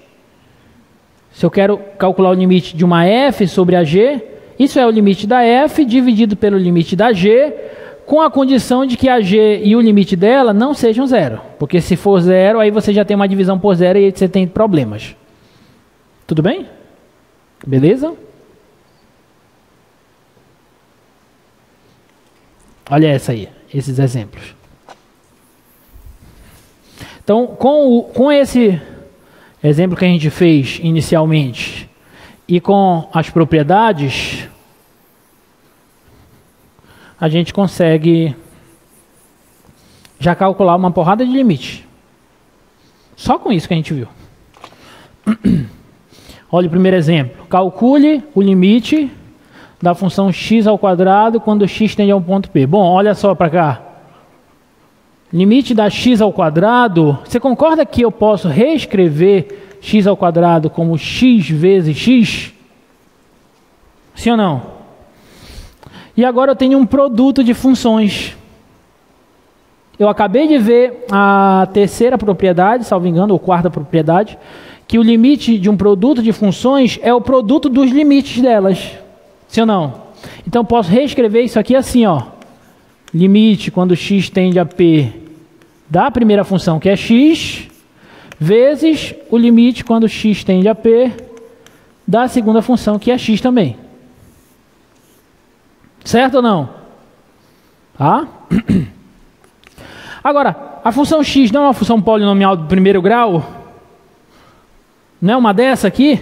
se eu quero calcular o limite de uma f sobre a g, isso é o limite da f dividido pelo limite da g, com a condição de que a g e o limite dela não sejam zero. Porque se for zero, aí você já tem uma divisão por zero e aí você tem problemas. Tudo bem? Beleza? Olha essa aí, esses exemplos. Então, com esse exemplo que a gente fez inicialmente e com as propriedades, a gente consegue já calcular uma porrada de limite. Só com isso que a gente viu. Olha o primeiro exemplo. Calcule o limite da função x ao quadrado quando x tende a um ponto P. Bom, olha só para cá. Limite da x ao quadrado, você concorda que eu posso reescrever x ao quadrado como x vezes x? Sim ou não? E agora eu tenho um produto de funções. Eu acabei de ver a terceira propriedade, salvo engano, ou quarta propriedade, que o limite de um produto de funções é o produto dos limites delas. Sim ou não? Então eu posso reescrever isso aqui assim, ó. Limite quando x tende a P da primeira função, que é x, vezes o limite quando x tende a P da segunda função, que é x também. Certo ou não? Tá? Agora, a função x não é uma função polinomial do primeiro grau? Não é uma dessa aqui?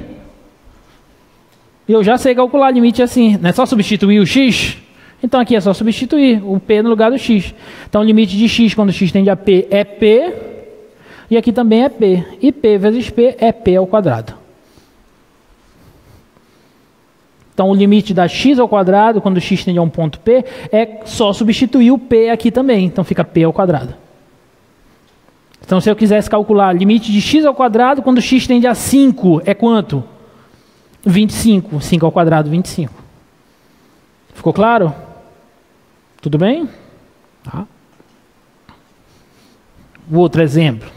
Eu já sei calcular limite assim. Não é só substituir o x? Então aqui é só substituir o P no lugar do x. Então o limite de x quando x tende a P é P. E aqui também é P. E P vezes P é P ao quadrado. Então o limite da x ao quadrado quando x tende a um ponto P é só substituir o P aqui também. Então fica P ao quadrado. Então se eu quisesse calcular limite de x ao quadrado quando x tende a 5 é quanto? 25. 5 ao quadrado, 25. Ficou claro? Tudo bem? Tá. O outro exemplo.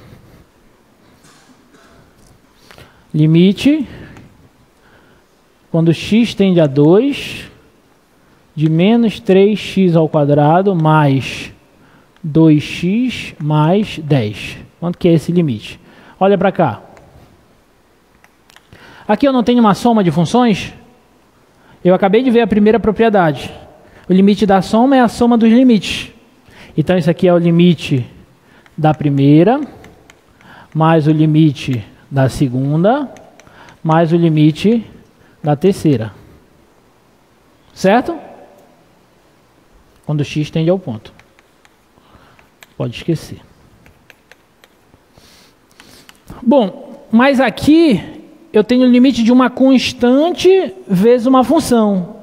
Limite quando x tende a 2 de menos 3x ao quadrado mais 2x mais 10. Quanto que é esse limite? Olha para cá. Aqui eu não tenho uma soma de funções? Eu acabei de ver a primeira propriedade. O limite da soma é a soma dos limites. Então isso aqui é o limite da primeira. mais o limite da segunda, mais o limite da terceira. Certo? Quando x tende ao ponto. Pode esquecer. Bom, mas aqui eu tenho o limite de uma constante vezes uma função.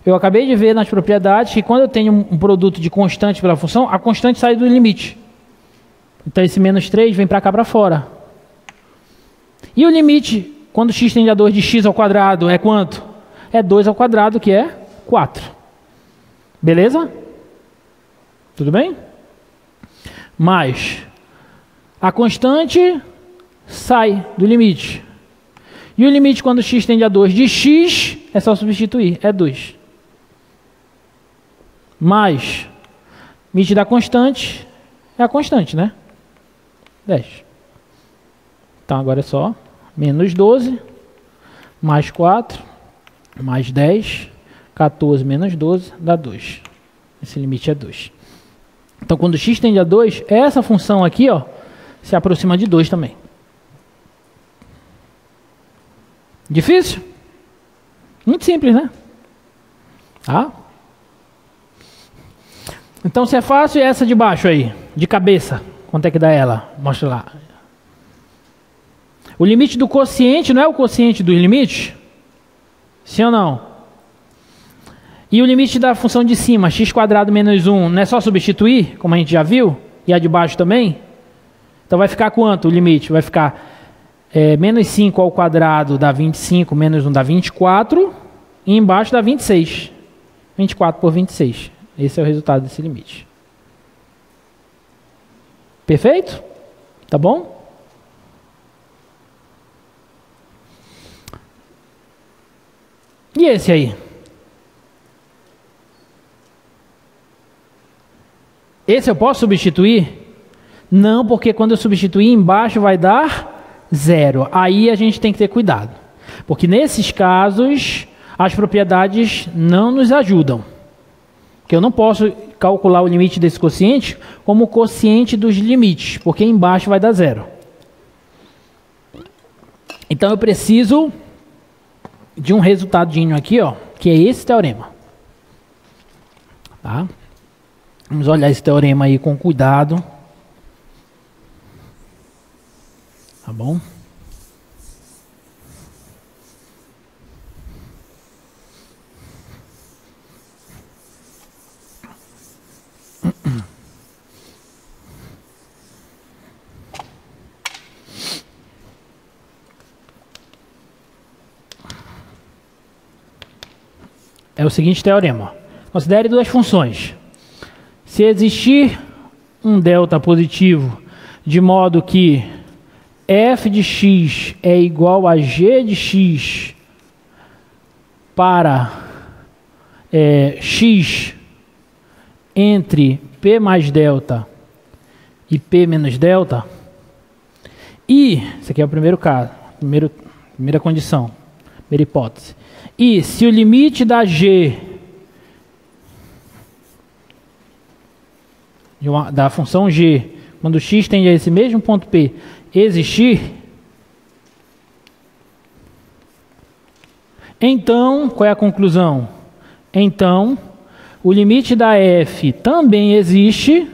Eu acabei de ver nas propriedades que quando eu tenho um produto de constante pela função, a constante sai do limite. Então esse menos 3 vem para cá para fora. E o limite, quando x tende a 2 de x ao quadrado, é quanto? É 2 ao quadrado, que é 4. Beleza? Tudo bem? Mas a constante sai do limite. E o limite quando x tende a 2 de x, é só substituir, é 2. Mais limite da constante, é a constante, né? 10. Então agora é só menos 12, mais 4, mais 10, 14 menos 12, dá 2. Esse limite é 2. Então quando x tende a 2, essa função aqui, ó, se aproxima de 2 também. Difícil? Muito simples, né? Tá? Então se é fácil, é essa de baixo aí, de cabeça. Quanto é que dá ela? Mostra lá. O limite do quociente não é o quociente dos limites? Sim ou não? E o limite da função de cima, x² menos 1, não é só substituir, como a gente já viu? E a de baixo também? Então vai ficar quanto o limite? Vai ficar menos 5 ao quadrado dá 25, menos 1 dá 24, e embaixo dá 26. 24 por 26. Esse é o resultado desse limite. Perfeito? Tá bom? E esse aí? Esse eu posso substituir? Não, porque quando eu substituir embaixo vai dar 0. Aí a gente tem que ter cuidado. Porque nesses casos, as propriedades não nos ajudam. Porque eu não posso calcular o limite desse quociente como o quociente dos limites, porque embaixo vai dar 0. Então eu preciso de um resultadinho aqui, ó, que é esse teorema. Tá? Vamos olhar esse teorema aí com cuidado. Tá bom? É o seguinte teorema. Considere duas funções. Se existir um delta positivo, de modo que f de x é igual a g de x para x entre p mais delta e p menos delta, e, esse aqui é o primeiro caso, primeira condição, primeira hipótese. E se o limite da g da função g, quando x tende a esse mesmo ponto P, existir, então, qual é a conclusão? Então, o limite da f também existe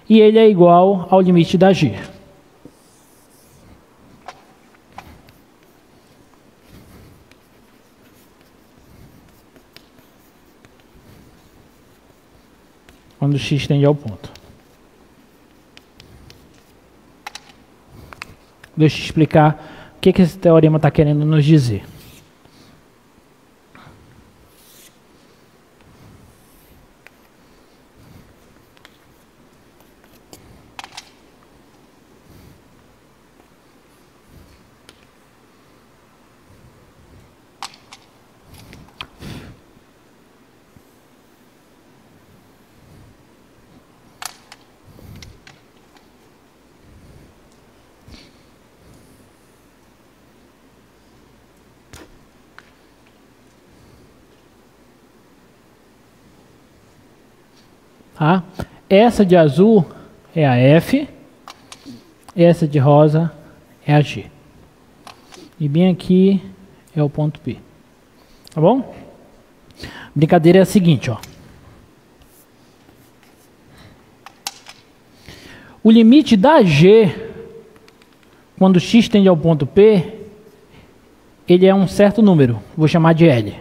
e ele é igual ao limite da g. Quando x tende ao ponto. Deixa eu explicar o que esse teorema está querendo nos dizer. Essa de azul é a f, essa de rosa é a G. E bem aqui é o ponto P. Tá bom? Brincadeira é a seguinte, ó. O limite da G, quando x tende ao ponto P, ele é um certo número. Vou chamar de L.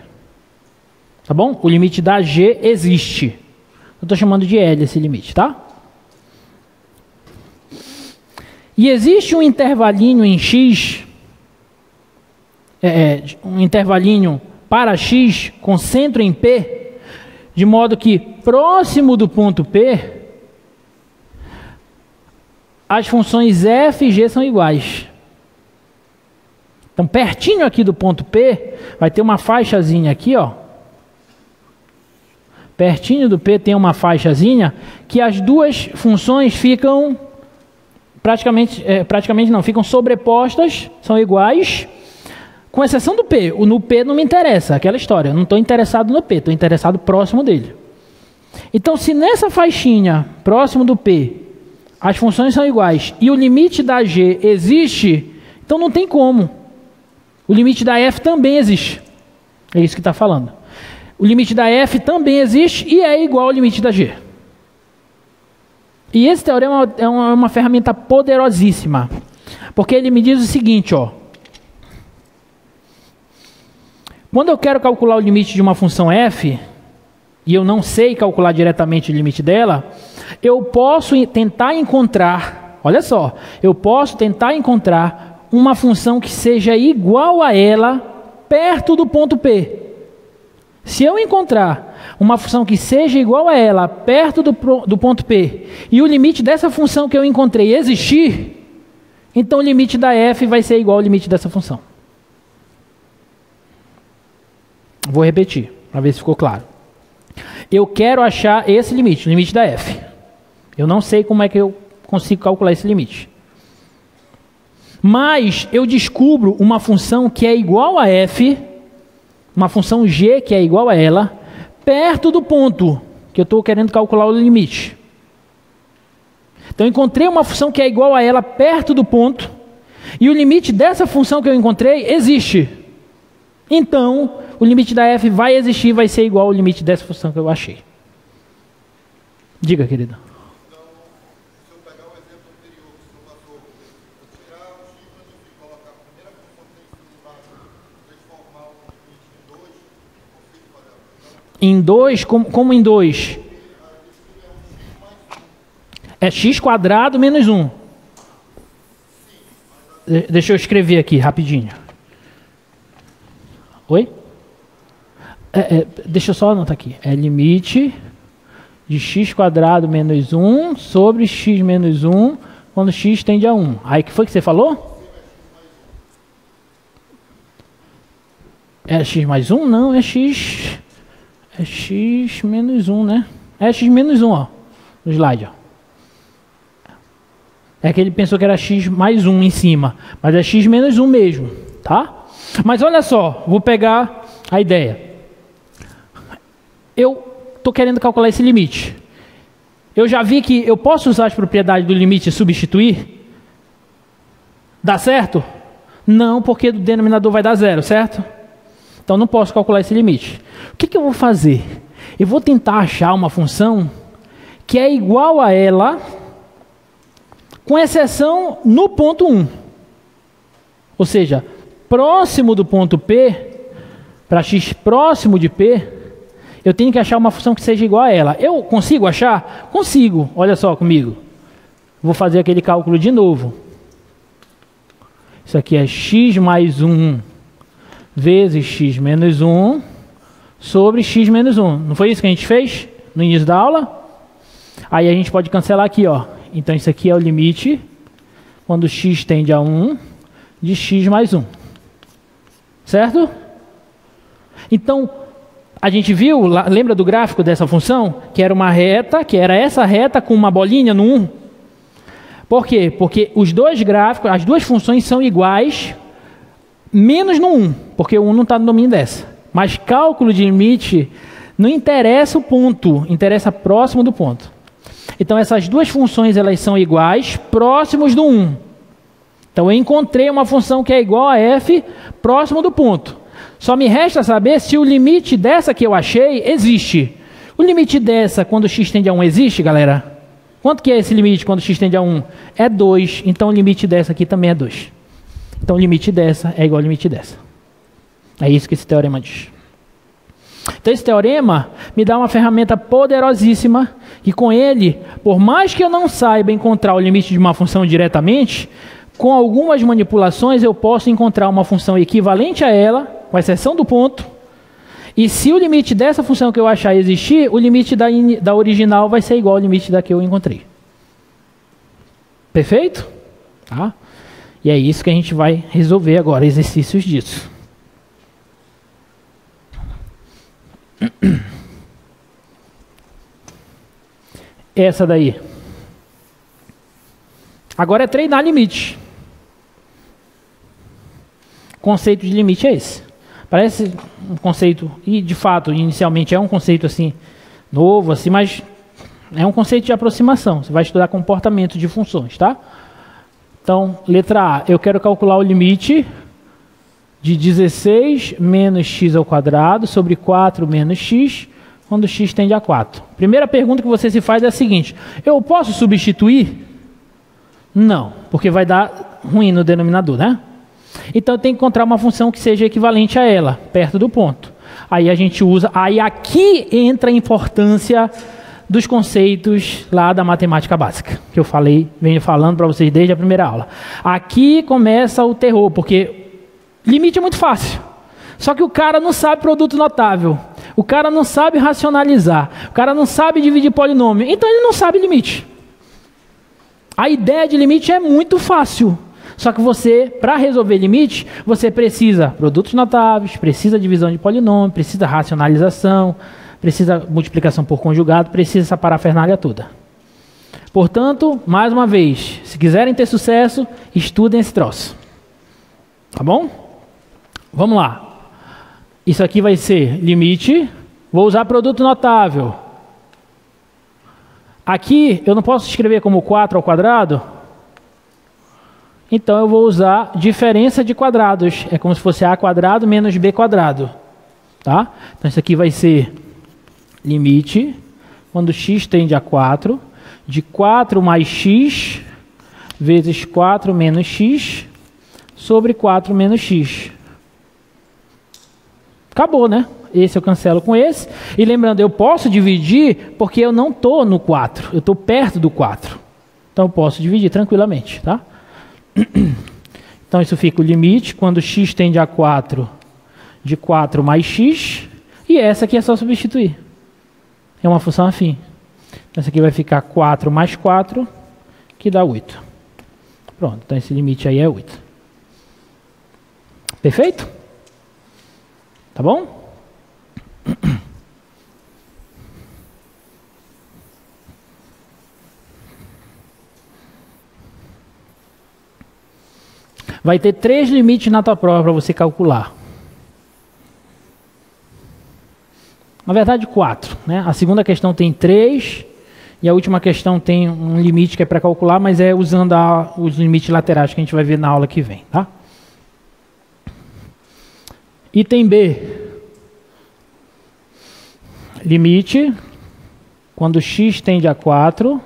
Tá bom? O limite da G existe. Eu estou chamando de L esse limite, tá? E existe um intervalinho em x, um intervalinho para x com centro em P, de modo que próximo do ponto P, as funções f e g são iguais. Então, pertinho aqui do ponto P, vai ter uma faixazinha aqui, ó. Pertinho do P tem uma faixazinha que as duas funções ficam praticamente não, ficam sobrepostas, são iguais, com exceção do P. No P não me interessa, aquela história. Eu não estou interessado no P, estou interessado próximo dele. Então, se nessa faixinha, próximo do P, as funções são iguais e o limite da G existe, então não tem como. O limite da F também existe. É isso que está falando. O limite da F também existe e é igual ao limite da G. E esse teorema é uma ferramenta poderosíssima. Porque ele me diz o seguinte, ó. Quando eu quero calcular o limite de uma função f, e eu não sei calcular diretamente o limite dela, eu posso tentar encontrar, olha só, eu posso tentar encontrar uma função que seja igual a ela perto do ponto P. Se eu encontrar uma função que seja igual a ela perto do ponto P, e o limite dessa função que eu encontrei existir, então o limite da f vai ser igual ao limite dessa função. Vou repetir, para ver se ficou claro. Eu quero achar esse limite, o limite da f. Eu não sei como é que eu consigo calcular esse limite. Mas eu descubro uma função que é igual a f, uma função g que é igual a ela, perto do ponto que eu estou querendo calcular o limite. Então eu encontrei uma função que é igual a ela perto do ponto, e o limite dessa função que eu encontrei existe. Então, o limite da f vai existir, vai ser igual ao limite dessa função que eu achei. Diga, querido. Então, se eu pegar o exemplo anterior que você passou, eu tirar o x e colocar a primeira função que tem que ser transformar o limite em 2, eu consigo fazer a função? Em 2? Como em 2? É x quadrado menos 1. Deixa eu escrever aqui rapidinho. Oi? Deixa eu só anotar aqui. É limite de x quadrado menos 1 sobre x menos 1 quando x tende a 1. Aí, o que foi que você falou? É x mais 1? Não, é x... É x menos 1, né? É x menos 1, ó. No slide, ó. É que ele pensou que era x mais 1 em cima. Mas é x menos 1 mesmo, tá? Mas olha só, vou pegar a ideia. Eu estou querendo calcular esse limite. Eu já vi que eu posso usar as propriedades do limite e substituir? Dá certo? Não, porque o denominador vai dar zero, certo? Então não posso calcular esse limite. O que eu vou fazer? Eu vou tentar achar uma função que é igual a ela, com exceção no ponto 1. Ou seja, próximo do ponto P, para x próximo de P, eu tenho que achar uma função que seja igual a ela. Eu consigo achar? Consigo. Olha só comigo. Vou fazer aquele cálculo de novo. Isso aqui é x mais 1 vezes x menos 1 sobre x menos 1. Não foi isso que a gente fez no início da aula? Aí a gente pode cancelar aqui, ó. Então isso aqui é o limite quando x tende a 1 de x mais 1. Certo? Então, a gente viu, lembra do gráfico dessa função? Que era uma reta, que era essa reta com uma bolinha no 1. Por quê? Porque os dois gráficos, as duas funções são iguais, menos no 1, porque o 1 não está no domínio dessa. Mas cálculo de limite não interessa o ponto, interessa próximo do ponto. Então essas duas funções elas são iguais, próximos do 1. Então eu encontrei uma função que é igual a f próximo do ponto. Só me resta saber se o limite dessa que eu achei existe. O limite dessa quando x tende a 1 existe, galera? Quanto que é esse limite quando x tende a 1? É 2. Então o limite dessa aqui também é 2. Então o limite dessa é igual ao limite dessa. É isso que esse teorema diz. Então esse teorema me dá uma ferramenta poderosíssima e com ele, por mais que eu não saiba encontrar o limite de uma função diretamente, com algumas manipulações eu posso encontrar uma função equivalente a ela, com exceção do ponto, e se o limite dessa função que eu achar existir, o limite da original vai ser igual ao limite da que eu encontrei. Perfeito? Tá? E é isso que a gente vai resolver agora, exercícios disso. Essa daí. Agora é treinar limite. O conceito de limite é esse. Parece um conceito, e de fato, inicialmente é um conceito assim, novo, assim, mas é um conceito de aproximação. Você vai estudar comportamento de funções, tá? Então, letra A, eu quero calcular o limite de 16 menos x ao quadrado sobre 4 menos x, quando x tende a 4. Primeira pergunta que você se faz é a seguinte: eu posso substituir? Não, porque vai dar ruim no denominador, né? Então eu tenho que encontrar uma função que seja equivalente a ela, perto do ponto. Aí a gente usa, aí aqui entra a importância dos conceitos lá da matemática básica, que eu venho falando para vocês desde a primeira aula. Aqui começa o terror, porque limite é muito fácil. Só que o cara não sabe produto notável. O cara não sabe racionalizar. O cara não sabe dividir polinômio. Então ele não sabe limite. A ideia de limite é muito fácil. Só que você, para resolver limite, você precisa produtos notáveis, precisa divisão de polinômio, precisa racionalização, precisa multiplicação por conjugado, precisa essa parafernália toda. Portanto, mais uma vez, se quiserem ter sucesso, estudem esse troço. Tá bom? Vamos lá. Isso aqui vai ser limite. Vou usar produto notável. Aqui eu não posso escrever como 4 ao quadrado. Então eu vou usar diferença de quadrados. É como se fosse a quadrado menos b quadrado. Tá? Então isso aqui vai ser limite, quando x tende a 4, de 4 mais x vezes 4 menos x sobre 4 menos x. Acabou, né? Esse eu cancelo com esse. E lembrando, eu posso dividir porque eu não estou no 4. Eu estou perto do 4. Então eu posso dividir tranquilamente, tá? Então isso fica o limite, quando x tende a 4, de 4 mais x. E essa aqui é só substituir. É uma função afim. Então essa aqui vai ficar 4 mais 4, que dá 8. Pronto, então esse limite aí é 8. Perfeito? Tá bom? Vai ter 3 limites na tua prova para você calcular. Na verdade, 4. Né? A segunda questão tem 3 e a última questão tem um limite que é para calcular, mas é usando os limites laterais que a gente vai ver na aula que vem. Tá? Item B. Limite, quando x tende a 4,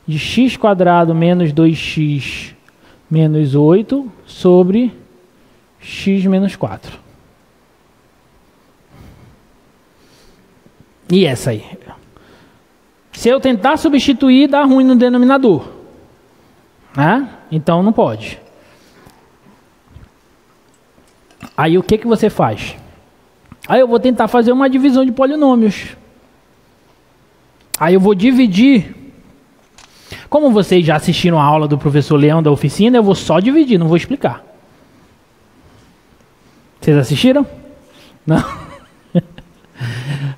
de x quadrado menos 2x menos 8 sobre x menos 4. E essa aí? Se eu tentar substituir, dá ruim no denominador. Né? Então não pode. Aí o que você faz? Aí eu vou tentar fazer uma divisão de polinômios. Aí eu vou dividir. Como vocês já assistiram a aula do professor Leão da oficina, eu vou só dividir, não vou explicar. Vocês assistiram? Não?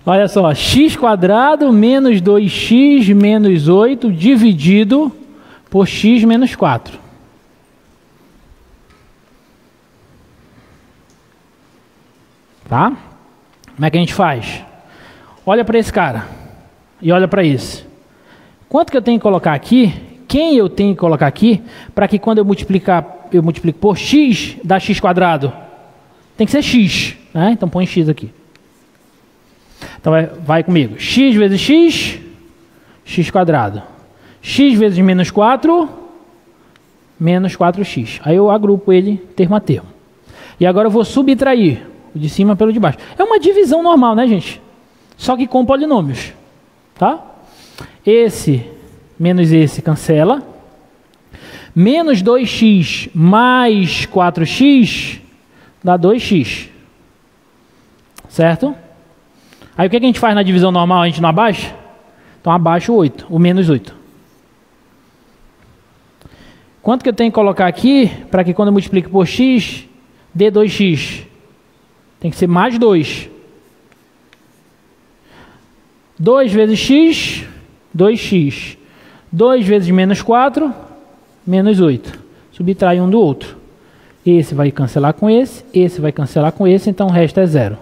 Olha só, x quadrado menos 2x menos 8 dividido por x menos 4. Tá? Como é que a gente faz? Olha para esse cara e olha para esse. Quanto que eu tenho que colocar aqui? Quem eu tenho que colocar aqui para que quando eu multiplicar eu multiplico por x, dá x quadrado. Tem que ser x, né? Então põe x aqui. Então vai comigo. X vezes x, x quadrado. X vezes menos 4, menos 4x. Aí eu agrupo ele termo a termo. E agora eu vou subtrair o de cima pelo de baixo. É uma divisão normal, né, gente? Só que com polinômios. Tá? Esse menos esse cancela. Menos 2x mais 4x dá 2x. Certo? Aí o que a gente faz na divisão normal? A gente não abaixa? Então abaixa o 8, o menos 8. Quanto que eu tenho que colocar aqui para que quando eu multiplique por x, dê 2x? Tem que ser mais 2. 2 vezes x, 2x. 2 vezes menos 4, menos 8. Subtrai um do outro. Esse vai cancelar com esse vai cancelar com esse, então o resto é 0.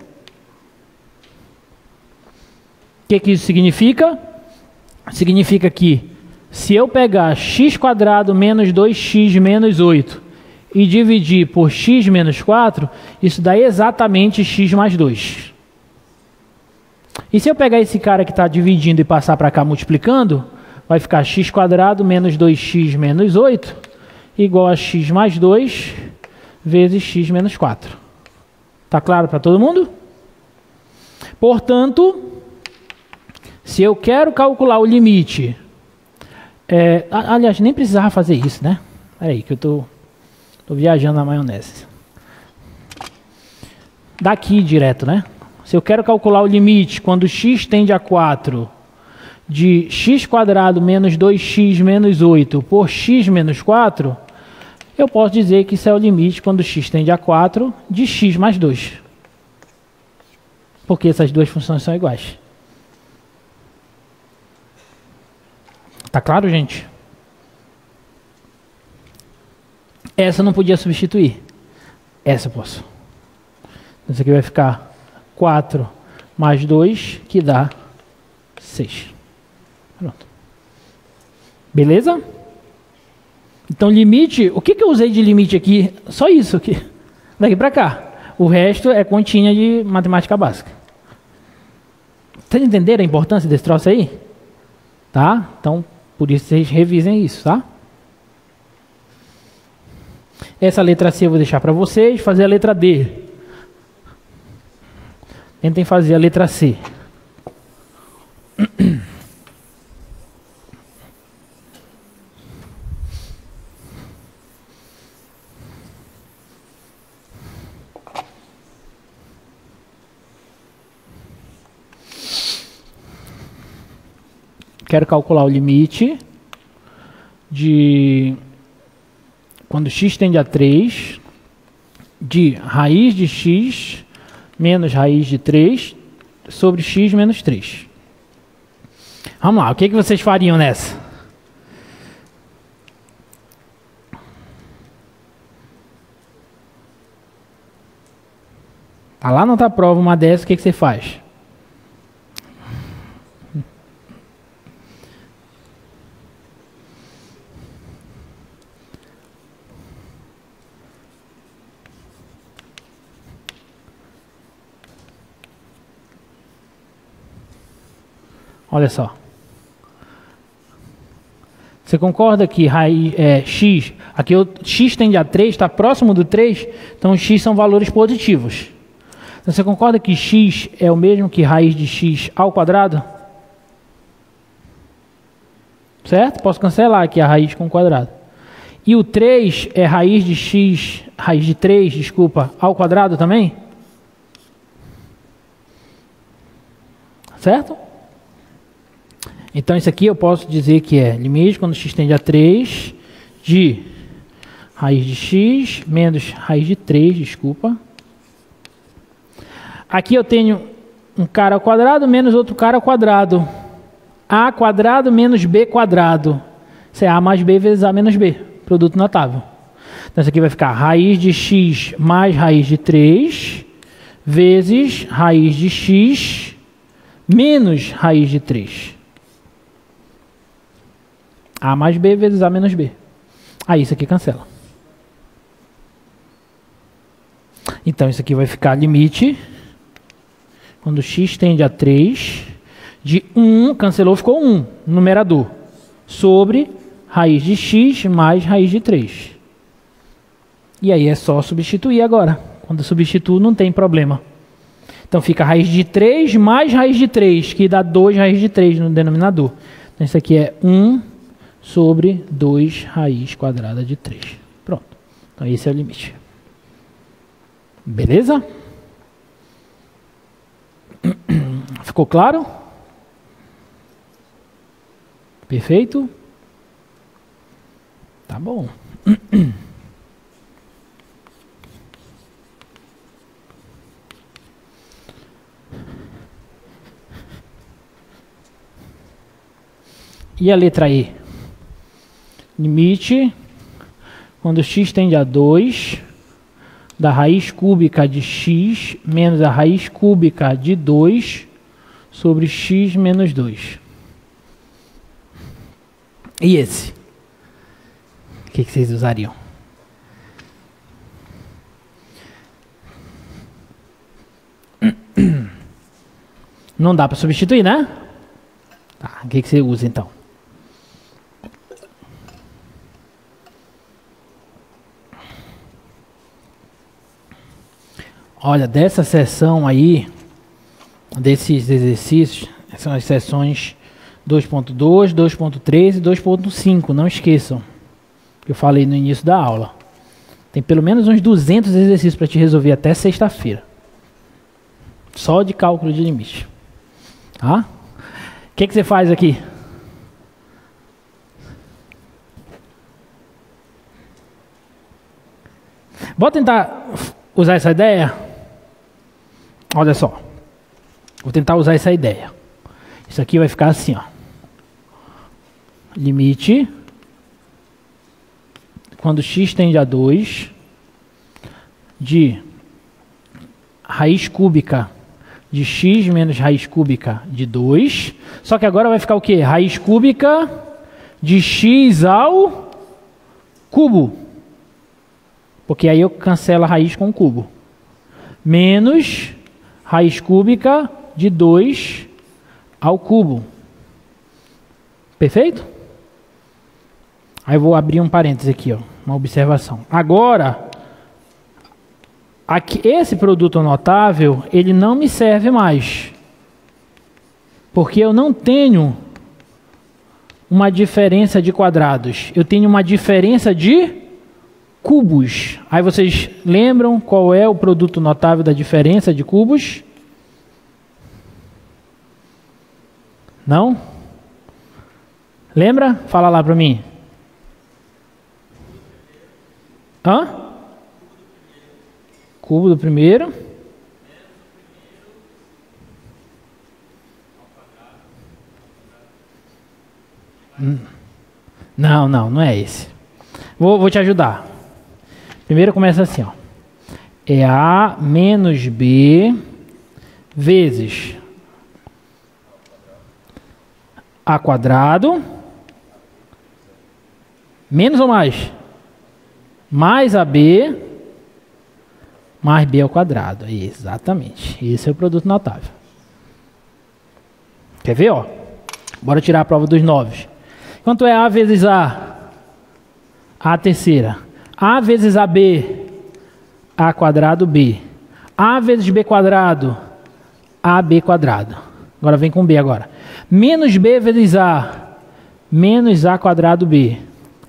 O que isso significa? Significa que se eu pegar x quadrado menos 2x menos 8 e dividir por x menos 4, isso dá exatamente x mais 2. E se eu pegar esse cara que está dividindo e passar para cá multiplicando, vai ficar x quadrado menos 2x menos 8 igual a x mais 2 vezes x menos 4. Está claro para todo mundo? Portanto, se eu quero calcular o limite... aliás, nem precisava fazer isso, né? Espera aí, que eu estou viajando na maionese. Daqui direto, né? Se eu quero calcular o limite quando x tende a 4 de x quadrado menos 2x menos 8 por x menos 4, eu posso dizer que isso é o limite quando x tende a 4 de x mais 2. Porque essas duas funções são iguais. Tá claro, gente? Essa eu não podia substituir. Essa eu posso. Isso aqui vai ficar 4 mais 2, que dá 6. Pronto. Beleza? Então, limite... O que eu usei de limite aqui? Só isso aqui. Daqui para cá. O resto é continha de matemática básica. Vocês entenderam a importância desse troço aí? Tá? Então... Por isso vocês revisem isso, tá? Essa letra C eu vou deixar para vocês. Fazer a letra D. Tentem fazer a letra C. Quero calcular o limite de quando x tende a 3 de raiz de x menos raiz de 3 sobre x menos 3. Vamos lá, o que vocês fariam nessa? Tá lá na tua prova uma dessa, o que você faz? Olha só. Você concorda que x, aqui x tende a 3, está próximo do 3, então x são valores positivos. Então você concorda que x é o mesmo que raiz de x ao quadrado? Certo? Posso cancelar aqui a raiz com o quadrado. E o 3 é raiz de x, raiz de 3, desculpa, ao quadrado também? Certo? Então, isso aqui eu posso dizer que é limite quando x tende a 3 de raiz de x menos raiz de 3, desculpa. Aqui eu tenho um cara ao quadrado menos outro cara ao quadrado. A quadrado menos b quadrado. Isso é a mais b vezes a menos b, produto notável. Então, isso aqui vai ficar raiz de x mais raiz de 3 vezes raiz de x menos raiz de 3. A mais b vezes a menos b. Aí isso aqui cancela. Então, isso aqui vai ficar limite, quando x tende a 3, de 1, cancelou, ficou 1, no numerador, sobre raiz de x mais raiz de 3. E aí é só substituir agora. Quando eu substituo, não tem problema. Então, fica raiz de 3 mais raiz de 3, que dá 2 raiz de 3 no denominador. Então, isso aqui é 1 sobre 2 raiz quadrada de 3. Pronto. Então, esse é o limite. Beleza? Ficou claro? Perfeito? Tá bom. E a letra E? Limite, quando x tende a 2, da raiz cúbica de x menos a raiz cúbica de 2 sobre x menos 2. E esse? O que vocês usariam? Não dá para substituir, né? Tá, o que você usa então? Olha, dessa seção aí, desses exercícios, são as seções 2.2, 2.3 e 2.5, não esqueçam, que eu falei no início da aula. Tem pelo menos uns 200 exercícios para te resolver até sexta-feira. Só de cálculo de limite. Tá? O que você faz aqui? Vou tentar usar essa ideia. Olha só. Vou tentar usar essa ideia. Isso aqui vai ficar assim, ó. Limite, quando x tende a 2, de raiz cúbica de x menos raiz cúbica de 2. Só que agora vai ficar o quê? Raiz cúbica de x ao cubo. Porque aí eu cancelo a raiz com o cubo. Menos raiz cúbica de 2 ao cubo. Perfeito? Aí eu vou abrir um parênteses aqui, ó, uma observação. Agora, aqui, esse produto notável, ele não me serve mais. Porque eu não tenho uma diferença de quadrados. Eu tenho uma diferença de cubos. Aí vocês lembram qual é o produto notável da diferença de cubos? Não? Lembra? Fala lá para mim. Hã? Cubo do primeiro. Não é esse. Vou te ajudar. Primeiro começa assim, ó. É A menos B vezes A quadrado menos ou mais? Mais AB mais B ao quadrado. Exatamente. Esse é o produto notável. Quer ver, ó? Bora tirar a prova dos 9. Quanto é A vezes A? A terceira. A vezes AB, A quadrado B. A vezes B quadrado, AB quadrado. Agora vem com B agora. Menos B vezes A, menos A quadrado B.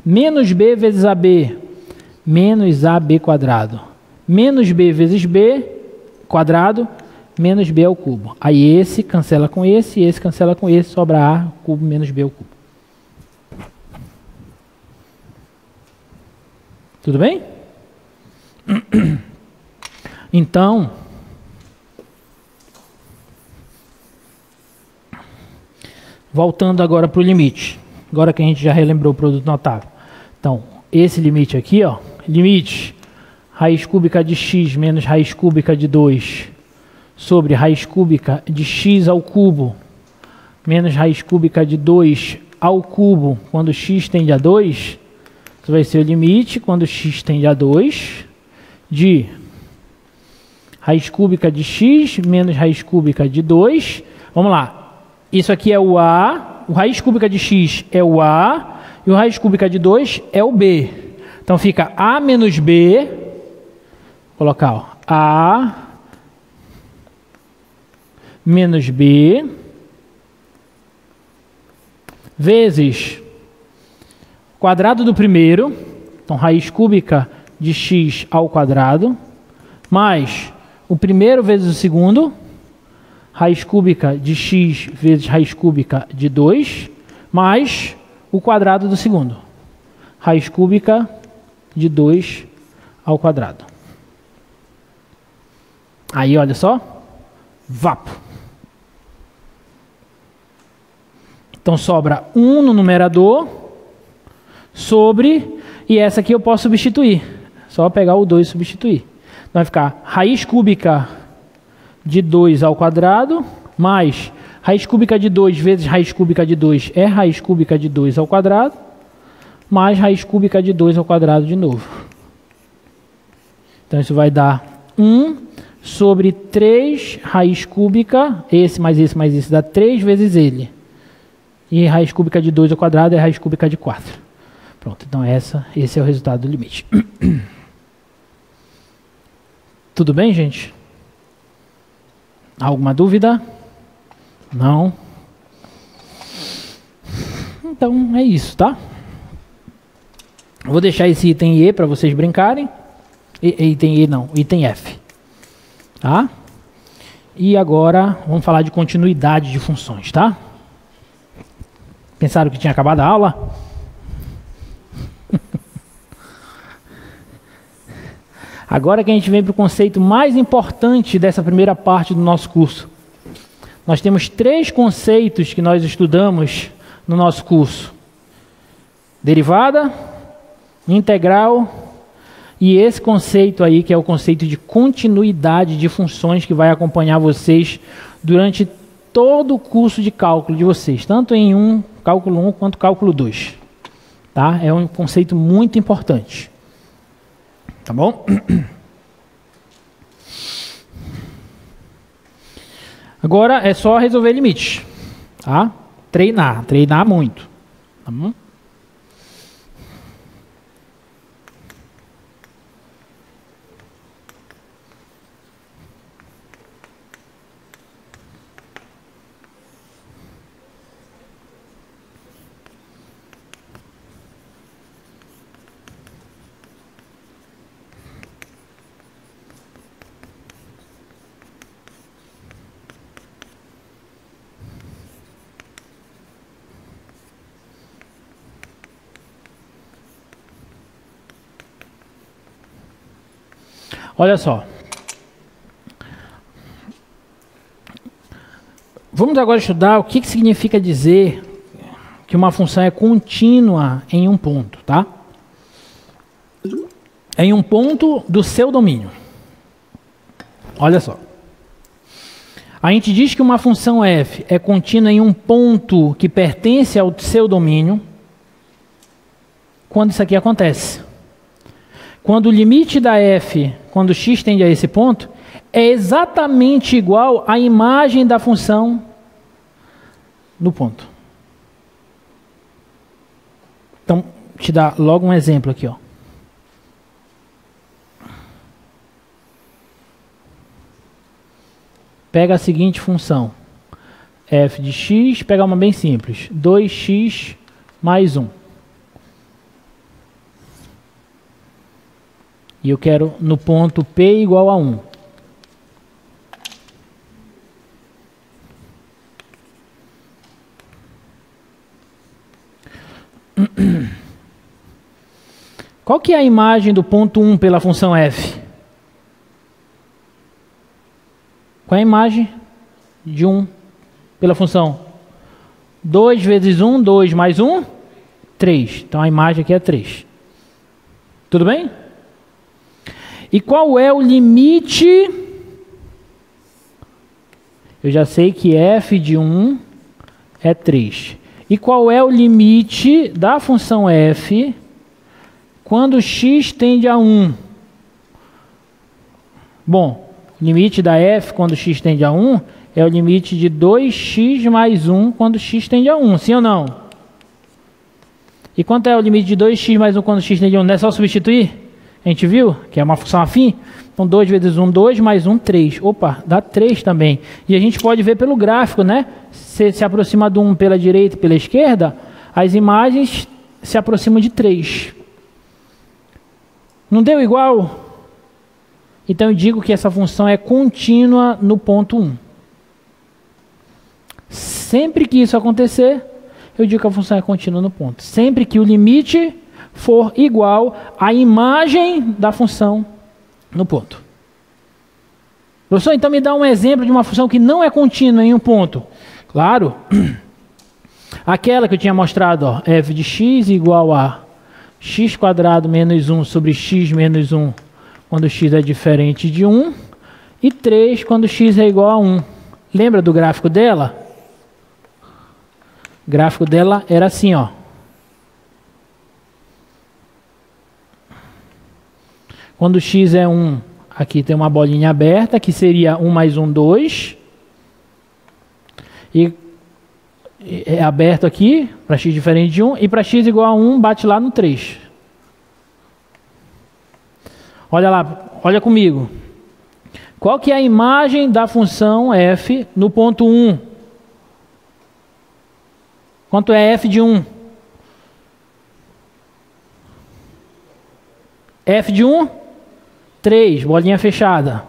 Menos B vezes AB, menos AB quadrado. Menos B vezes B quadrado, menos B ao cubo. Aí esse cancela com esse cancela com esse, sobra A cubo menos B ao cubo. Tudo bem? Então, voltando agora para o limite. Agora que a gente já relembrou o produto notável. Então, esse limite aqui, ó, limite raiz cúbica de x menos raiz cúbica de 2 sobre raiz cúbica de x ao cubo menos raiz cúbica de 2 ao cubo quando x tende a 2. Isso vai ser o limite quando x tende a 2 de raiz cúbica de x menos raiz cúbica de 2. Vamos lá. Isso aqui é o a, o raiz cúbica de x é o a, e o raiz cúbica de 2 é o b. Então fica a menos b, vou colocar ó, a menos b, vezes quadrado do primeiro, então raiz cúbica de x ao quadrado, mais o primeiro vezes o segundo, raiz cúbica de x vezes raiz cúbica de 2, mais o quadrado do segundo, raiz cúbica de 2 ao quadrado. Aí, olha só, vapo. Então, sobra 1 no numerador, sobre, e essa aqui eu posso substituir. Só pegar o 2 e substituir. Então, vai ficar raiz cúbica de 2 ao quadrado, mais raiz cúbica de 2 vezes raiz cúbica de 2 é raiz cúbica de 2 ao quadrado, mais raiz cúbica de 2 ao quadrado de novo. Então, isso vai dar 1 sobre 3 raiz cúbica, esse mais esse, dá 3 vezes ele. E raiz cúbica de 2 ao quadrado é raiz cúbica de 4. Pronto, então esse é o resultado do limite. Tudo bem, gente? Alguma dúvida? Não? Então é isso, tá? Vou deixar esse item E para vocês brincarem. Item E não, item F. Tá? E agora vamos falar de continuidade de funções, tá? Pensaram que tinha acabado a aula? Agora que a gente vem para o conceito mais importante dessa primeira parte do nosso curso. Nós temos 3 conceitos que nós estudamos no nosso curso: derivada, integral e esse conceito aí, que é o conceito de continuidade de funções, que vai acompanhar vocês durante todo o curso de cálculo de vocês, tanto em cálculo 1 quanto cálculo 2. Tá? É um conceito muito importante. Tá bom? Agora é só resolver limites. Tá? Treinar muito. Tá bom? Olha só. Vamos agora estudar o que significa dizer que uma função é contínua em um ponto, tá? Em um ponto do seu domínio. Olha só. A gente diz que uma função f é contínua em um ponto que pertence ao seu domínio quando isso aqui acontece. Quando o limite da f, quando x tende a esse ponto, é exatamente igual à imagem da função no ponto. Então, te dar logo um exemplo aqui, ó. Pega a seguinte função. F de x, pega uma bem simples. 2x mais 1. E eu quero no ponto P igual a 1. Qual que é a imagem do ponto 1 pela função f? Qual é a imagem de 1 pela função? 2 vezes 1, 2 mais 1, 3. Então a imagem aqui é 3. Tudo bem? E qual é o limite? Eu já sei que f de 1 é 3. E qual é o limite da função f quando x tende a 1? Bom, o O limite da f quando x tende a 1 é o limite de 2x mais 1 quando x tende a 1, sim ou não? E quanto é o limite de 2x mais 1 quando x tende a 1? Não é só substituir? A gente viu que é uma função afim? Então 2 vezes 1, 2, mais 1, 3. Opa, dá 3 também. E a gente pode ver pelo gráfico, né? Se aproxima do 1 pela direita e pela esquerda, as imagens se aproximam de 3. Não deu igual? Então eu digo que essa função é contínua no ponto 1. Sempre que isso acontecer, eu digo que a função é contínua no ponto. Sempre que o limite for igual à imagem da função no ponto. Professor, então me dá um exemplo de uma função que não é contínua em um ponto. Claro. Aquela que eu tinha mostrado, ó, f de x igual a x² menos 1 sobre x menos 1 quando x é diferente de 1 e 3 quando x é igual a 1. Lembra do gráfico dela? O gráfico dela era assim, ó. Quando x é 1, aqui tem uma bolinha aberta, que seria 1 mais 1, 2. E é aberto aqui, para x diferente de 1. E para x igual a 1, bate lá no 3. Olha lá, olha comigo. Qual que é a imagem da função f no ponto 1? Quanto é f de 1? F de 1? 3, bolinha fechada.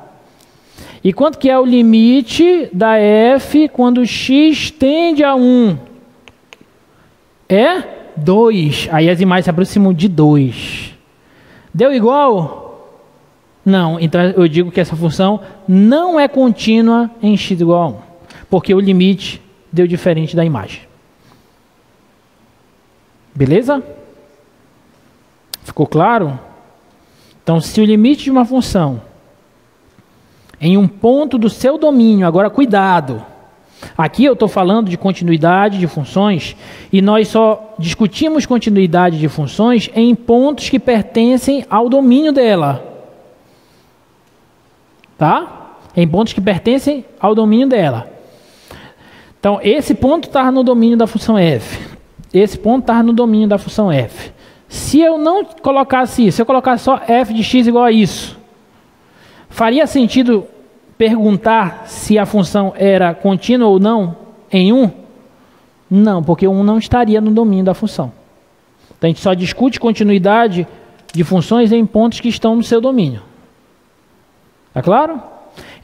E quanto que é o limite da f quando x tende a 1? É 2. Aí as imagens se aproximam de 2. Deu igual? Não, então eu digo que essa função não é contínua em x igual a 1. Porque o limite deu diferente da imagem. Beleza? Ficou claro? Então, se o limite de uma função em um ponto do seu domínio, agora cuidado, aqui eu estou falando de continuidade de funções e nós só discutimos continuidade de funções em pontos que pertencem ao domínio dela. Tá? Em pontos que pertencem ao domínio dela. Então, esse ponto está no domínio da função f. Esse ponto está no domínio da função f. Se eu não colocasse isso, se eu colocasse só f de x igual a isso, faria sentido perguntar se a função era contínua ou não em 1? Não, porque 1 não estaria no domínio da função. Então a gente só discute continuidade de funções em pontos que estão no seu domínio. Tá claro?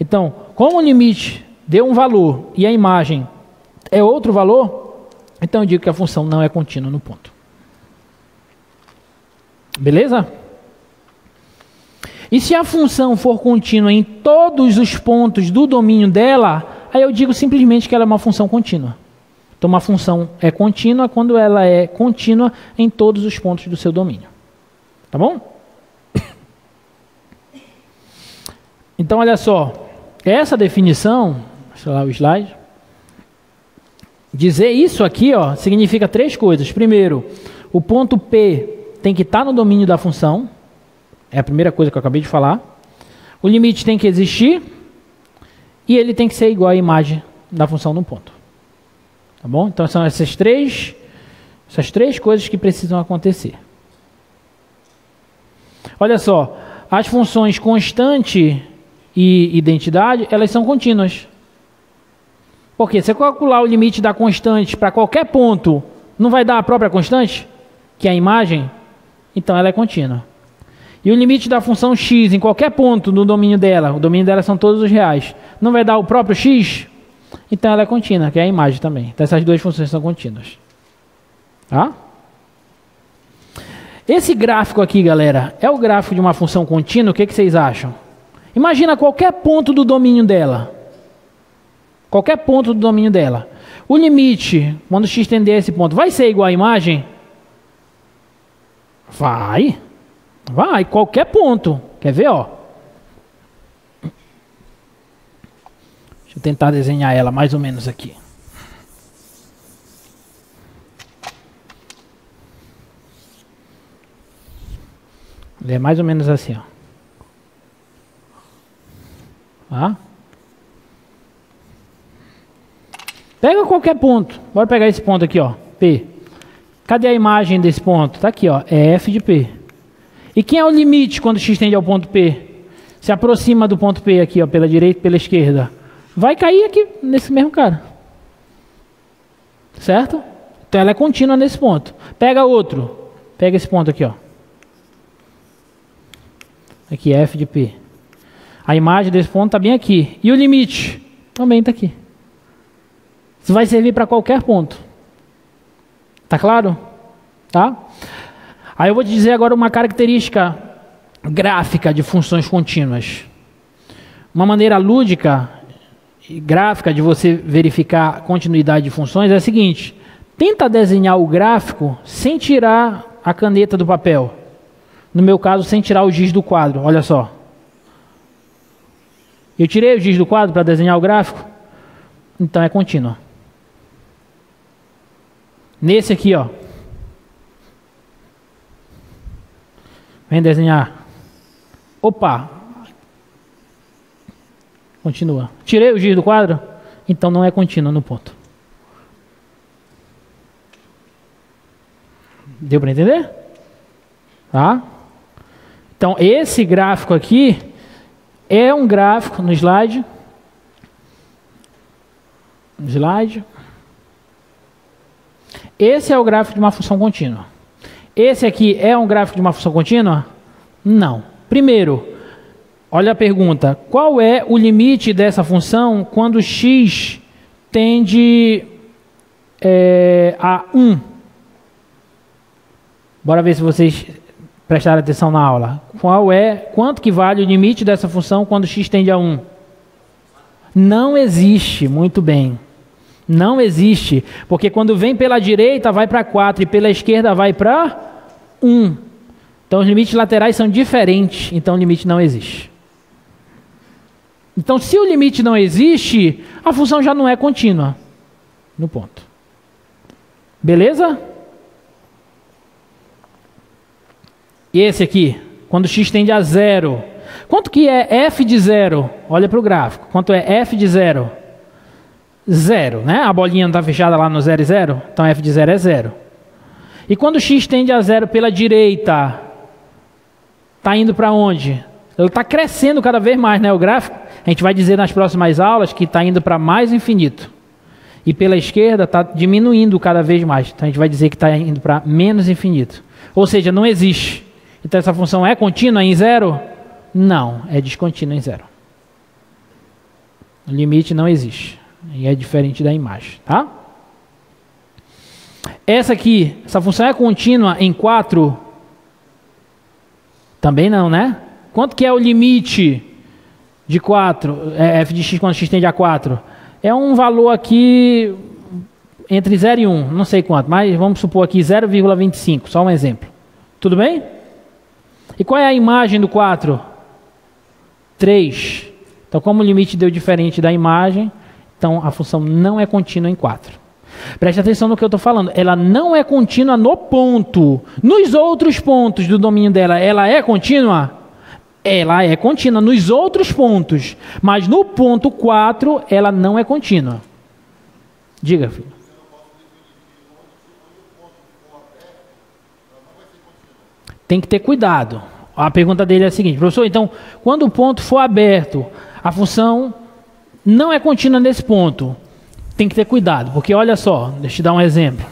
Então, como o limite deu um valor e a imagem é outro valor, então eu digo que a função não é contínua no ponto. Beleza? E se a função for contínua em todos os pontos do domínio dela, aí eu digo simplesmente que ela é uma função contínua. Então uma função é contínua quando ela é contínua em todos os pontos do seu domínio. Tá bom? Então olha só, essa definição, deixa eu lá o slide, dizer isso aqui, ó, significa 3 coisas. Primeiro, o ponto P tem que estar no domínio da função. É a primeira coisa que eu acabei de falar. O limite tem que existir. E ele tem que ser igual à imagem da função no ponto. Tá bom? Então são essas três coisas que precisam acontecer. Olha só. As funções constante e identidade, elas são contínuas. Porque se eu calcular o limite da constante para qualquer ponto, não vai dar a própria constante? Que é a imagem? Então ela é contínua. E o limite da função x em qualquer ponto no domínio dela, o domínio dela são todos os reais, não vai dar o próprio x? Então ela é contínua, que é a imagem também. Então essas duas funções são contínuas. Tá? Esse gráfico aqui, galera, é o gráfico de uma função contínua, o que vocês acham? Imagina qualquer ponto do domínio dela. Qualquer ponto do domínio dela. O limite, quando x tender a esse ponto, vai ser igual à imagem? Vai. Vai, qualquer ponto. Quer ver, ó? Deixa eu tentar desenhar ela mais ou menos aqui. É mais ou menos assim, ó. Tá? Pega qualquer ponto. Bora pegar esse ponto aqui, ó, P. Cadê a imagem desse ponto? Está aqui, ó, é f de P. E quem é o limite quando x tende ao ponto P? Se aproxima do ponto P aqui, ó, pela direita e pela esquerda. Vai cair aqui nesse mesmo cara. Certo? Então ela é contínua nesse ponto. Pega outro. Pega esse ponto aqui, ó. Aqui é f de P. A imagem desse ponto está bem aqui. E o limite? Também está aqui. Isso vai servir para qualquer ponto. Tá claro? Tá? Aí eu vou te dizer agora uma característica gráfica de funções contínuas. Uma maneira lúdica e gráfica de você verificar a continuidade de funções é a seguinte. Tenta desenhar o gráfico sem tirar a caneta do papel. No meu caso, sem tirar o giz do quadro. Olha só. Eu tirei o giz do quadro para desenhar o gráfico. Então é contínua. Nesse aqui, ó. Vem desenhar. Opa! Continua. Tirei o giz do quadro? Então não é contínua no ponto. Deu para entender? Tá? Então esse gráfico aqui é um gráfico no slide. Esse é o gráfico de uma função contínua. Esse aqui é um gráfico de uma função contínua? Não. Primeiro, olha a pergunta. Qual é o limite dessa função quando x tende a 1? Bora ver se vocês prestaram atenção na aula. Quanto que vale o limite dessa função quando x tende a 1? Não existe, muito bem. Não existe, porque quando vem pela direita vai para 4 e pela esquerda vai para 1. Então os limites laterais são diferentes, então o limite não existe. Então se o limite não existe, a função já não é contínua no ponto. Beleza? E esse aqui, quando x tende a 0. Quanto que é f de 0? Olha para o gráfico. Quanto é f de 0? 0, né? A bolinha não está fechada lá no 0 e 0? Então f de 0 é 0. E quando x tende a 0 pela direita, está indo para onde? Ele está crescendo cada vez mais, né? O gráfico. A gente vai dizer nas próximas aulas que está indo para mais infinito. E pela esquerda está diminuindo cada vez mais. Então a gente vai dizer que está indo para menos infinito. Ou seja, não existe. Então essa função é contínua em 0? Não, é descontínua em 0. O limite não existe. E é diferente da imagem, tá? Essa aqui, essa função é contínua em 4? Também não, né? Quanto que é o limite de 4? F de x quando x tende a 4? É um valor aqui entre 0 e 1, não sei quanto, mas vamos supor aqui 0,25, só um exemplo. Tudo bem? E qual é a imagem do 4? 3. Então, como o limite deu diferente da imagem, então a função não é contínua em 4. Preste atenção no que eu estou falando. Ela não é contínua no ponto. Nos outros pontos do domínio dela, ela é contínua? Ela é contínua nos outros pontos. Mas no ponto 4, ela não é contínua. Diga, filho. Tem que ter cuidado. A pergunta dele é a seguinte: professor, então, quando o ponto for aberto, a função não é contínua nesse ponto. Tem que ter cuidado, porque olha só, deixa eu te dar um exemplo.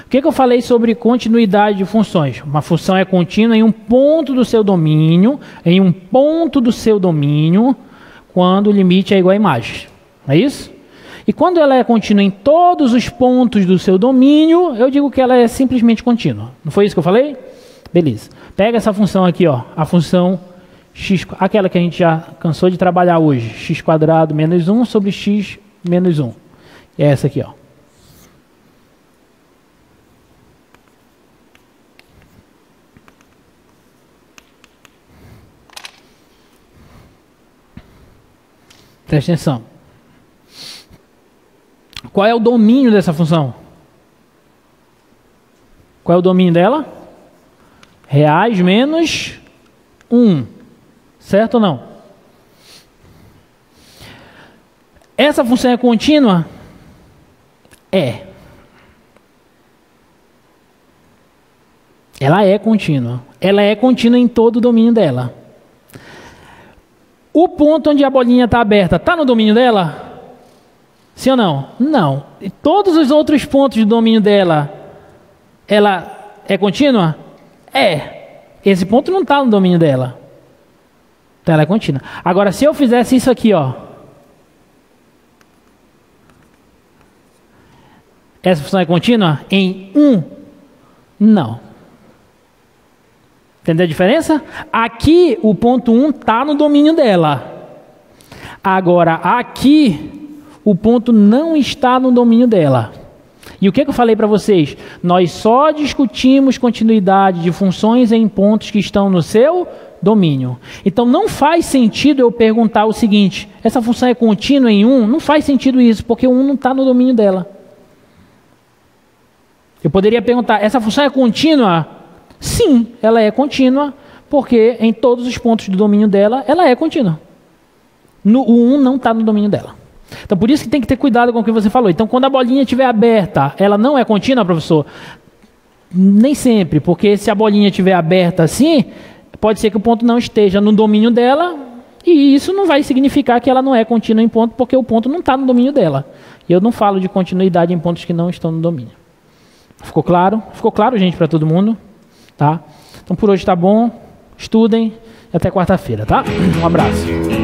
O que eu falei sobre continuidade de funções? Uma função é contínua em um ponto do seu domínio, quando o limite é igual a imagem. Não é isso? E quando ela é contínua em todos os pontos do seu domínio, eu digo que ela é simplesmente contínua. Não foi isso que eu falei? Beleza. Pega essa função aqui, ó, a função x, aquela que a gente já cansou de trabalhar hoje, x² menos 1 sobre x menos 1. É essa aqui, ó. Presta atenção. Qual é o domínio dessa função? Qual é o domínio dela? Reais menos 1. Certo ou não? Essa função é contínua? É. Ela é contínua. Ela é contínua em todo o domínio dela. O ponto onde a bolinha está aberta está no domínio dela? Sim ou não? Não. E todos os outros pontos do domínio dela, ela é contínua? É. Esse ponto não está no domínio dela. Então ela é contínua. Agora, se eu fizesse isso aqui, ó. Essa função é contínua? Em 1? Não. Entendeu a diferença? Aqui, o ponto 1 está no domínio dela. Agora, aqui, o ponto não está no domínio dela. E o que eu falei para vocês? Nós só discutimos continuidade de funções em pontos que estão no seu domínio. Então, não faz sentido eu perguntar o seguinte, essa função é contínua em 1? Não faz sentido isso, porque o 1 não está no domínio dela. Eu poderia perguntar, essa função é contínua? Sim, ela é contínua, porque em todos os pontos do domínio dela, ela é contínua. O 1 não está no domínio dela. Então, por isso que tem que ter cuidado com o que você falou. Então, quando a bolinha estiver aberta, ela não é contínua, professor? Nem sempre, porque se a bolinha estiver aberta assim, pode ser que o ponto não esteja no domínio dela, e isso não vai significar que ela não é contínua em ponto, porque o ponto não está no domínio dela. E eu não falo de continuidade em pontos que não estão no domínio. Ficou claro? Ficou claro, gente, para todo mundo? Tá? Então por hoje tá bom, estudem e até quarta-feira, tá? Um abraço.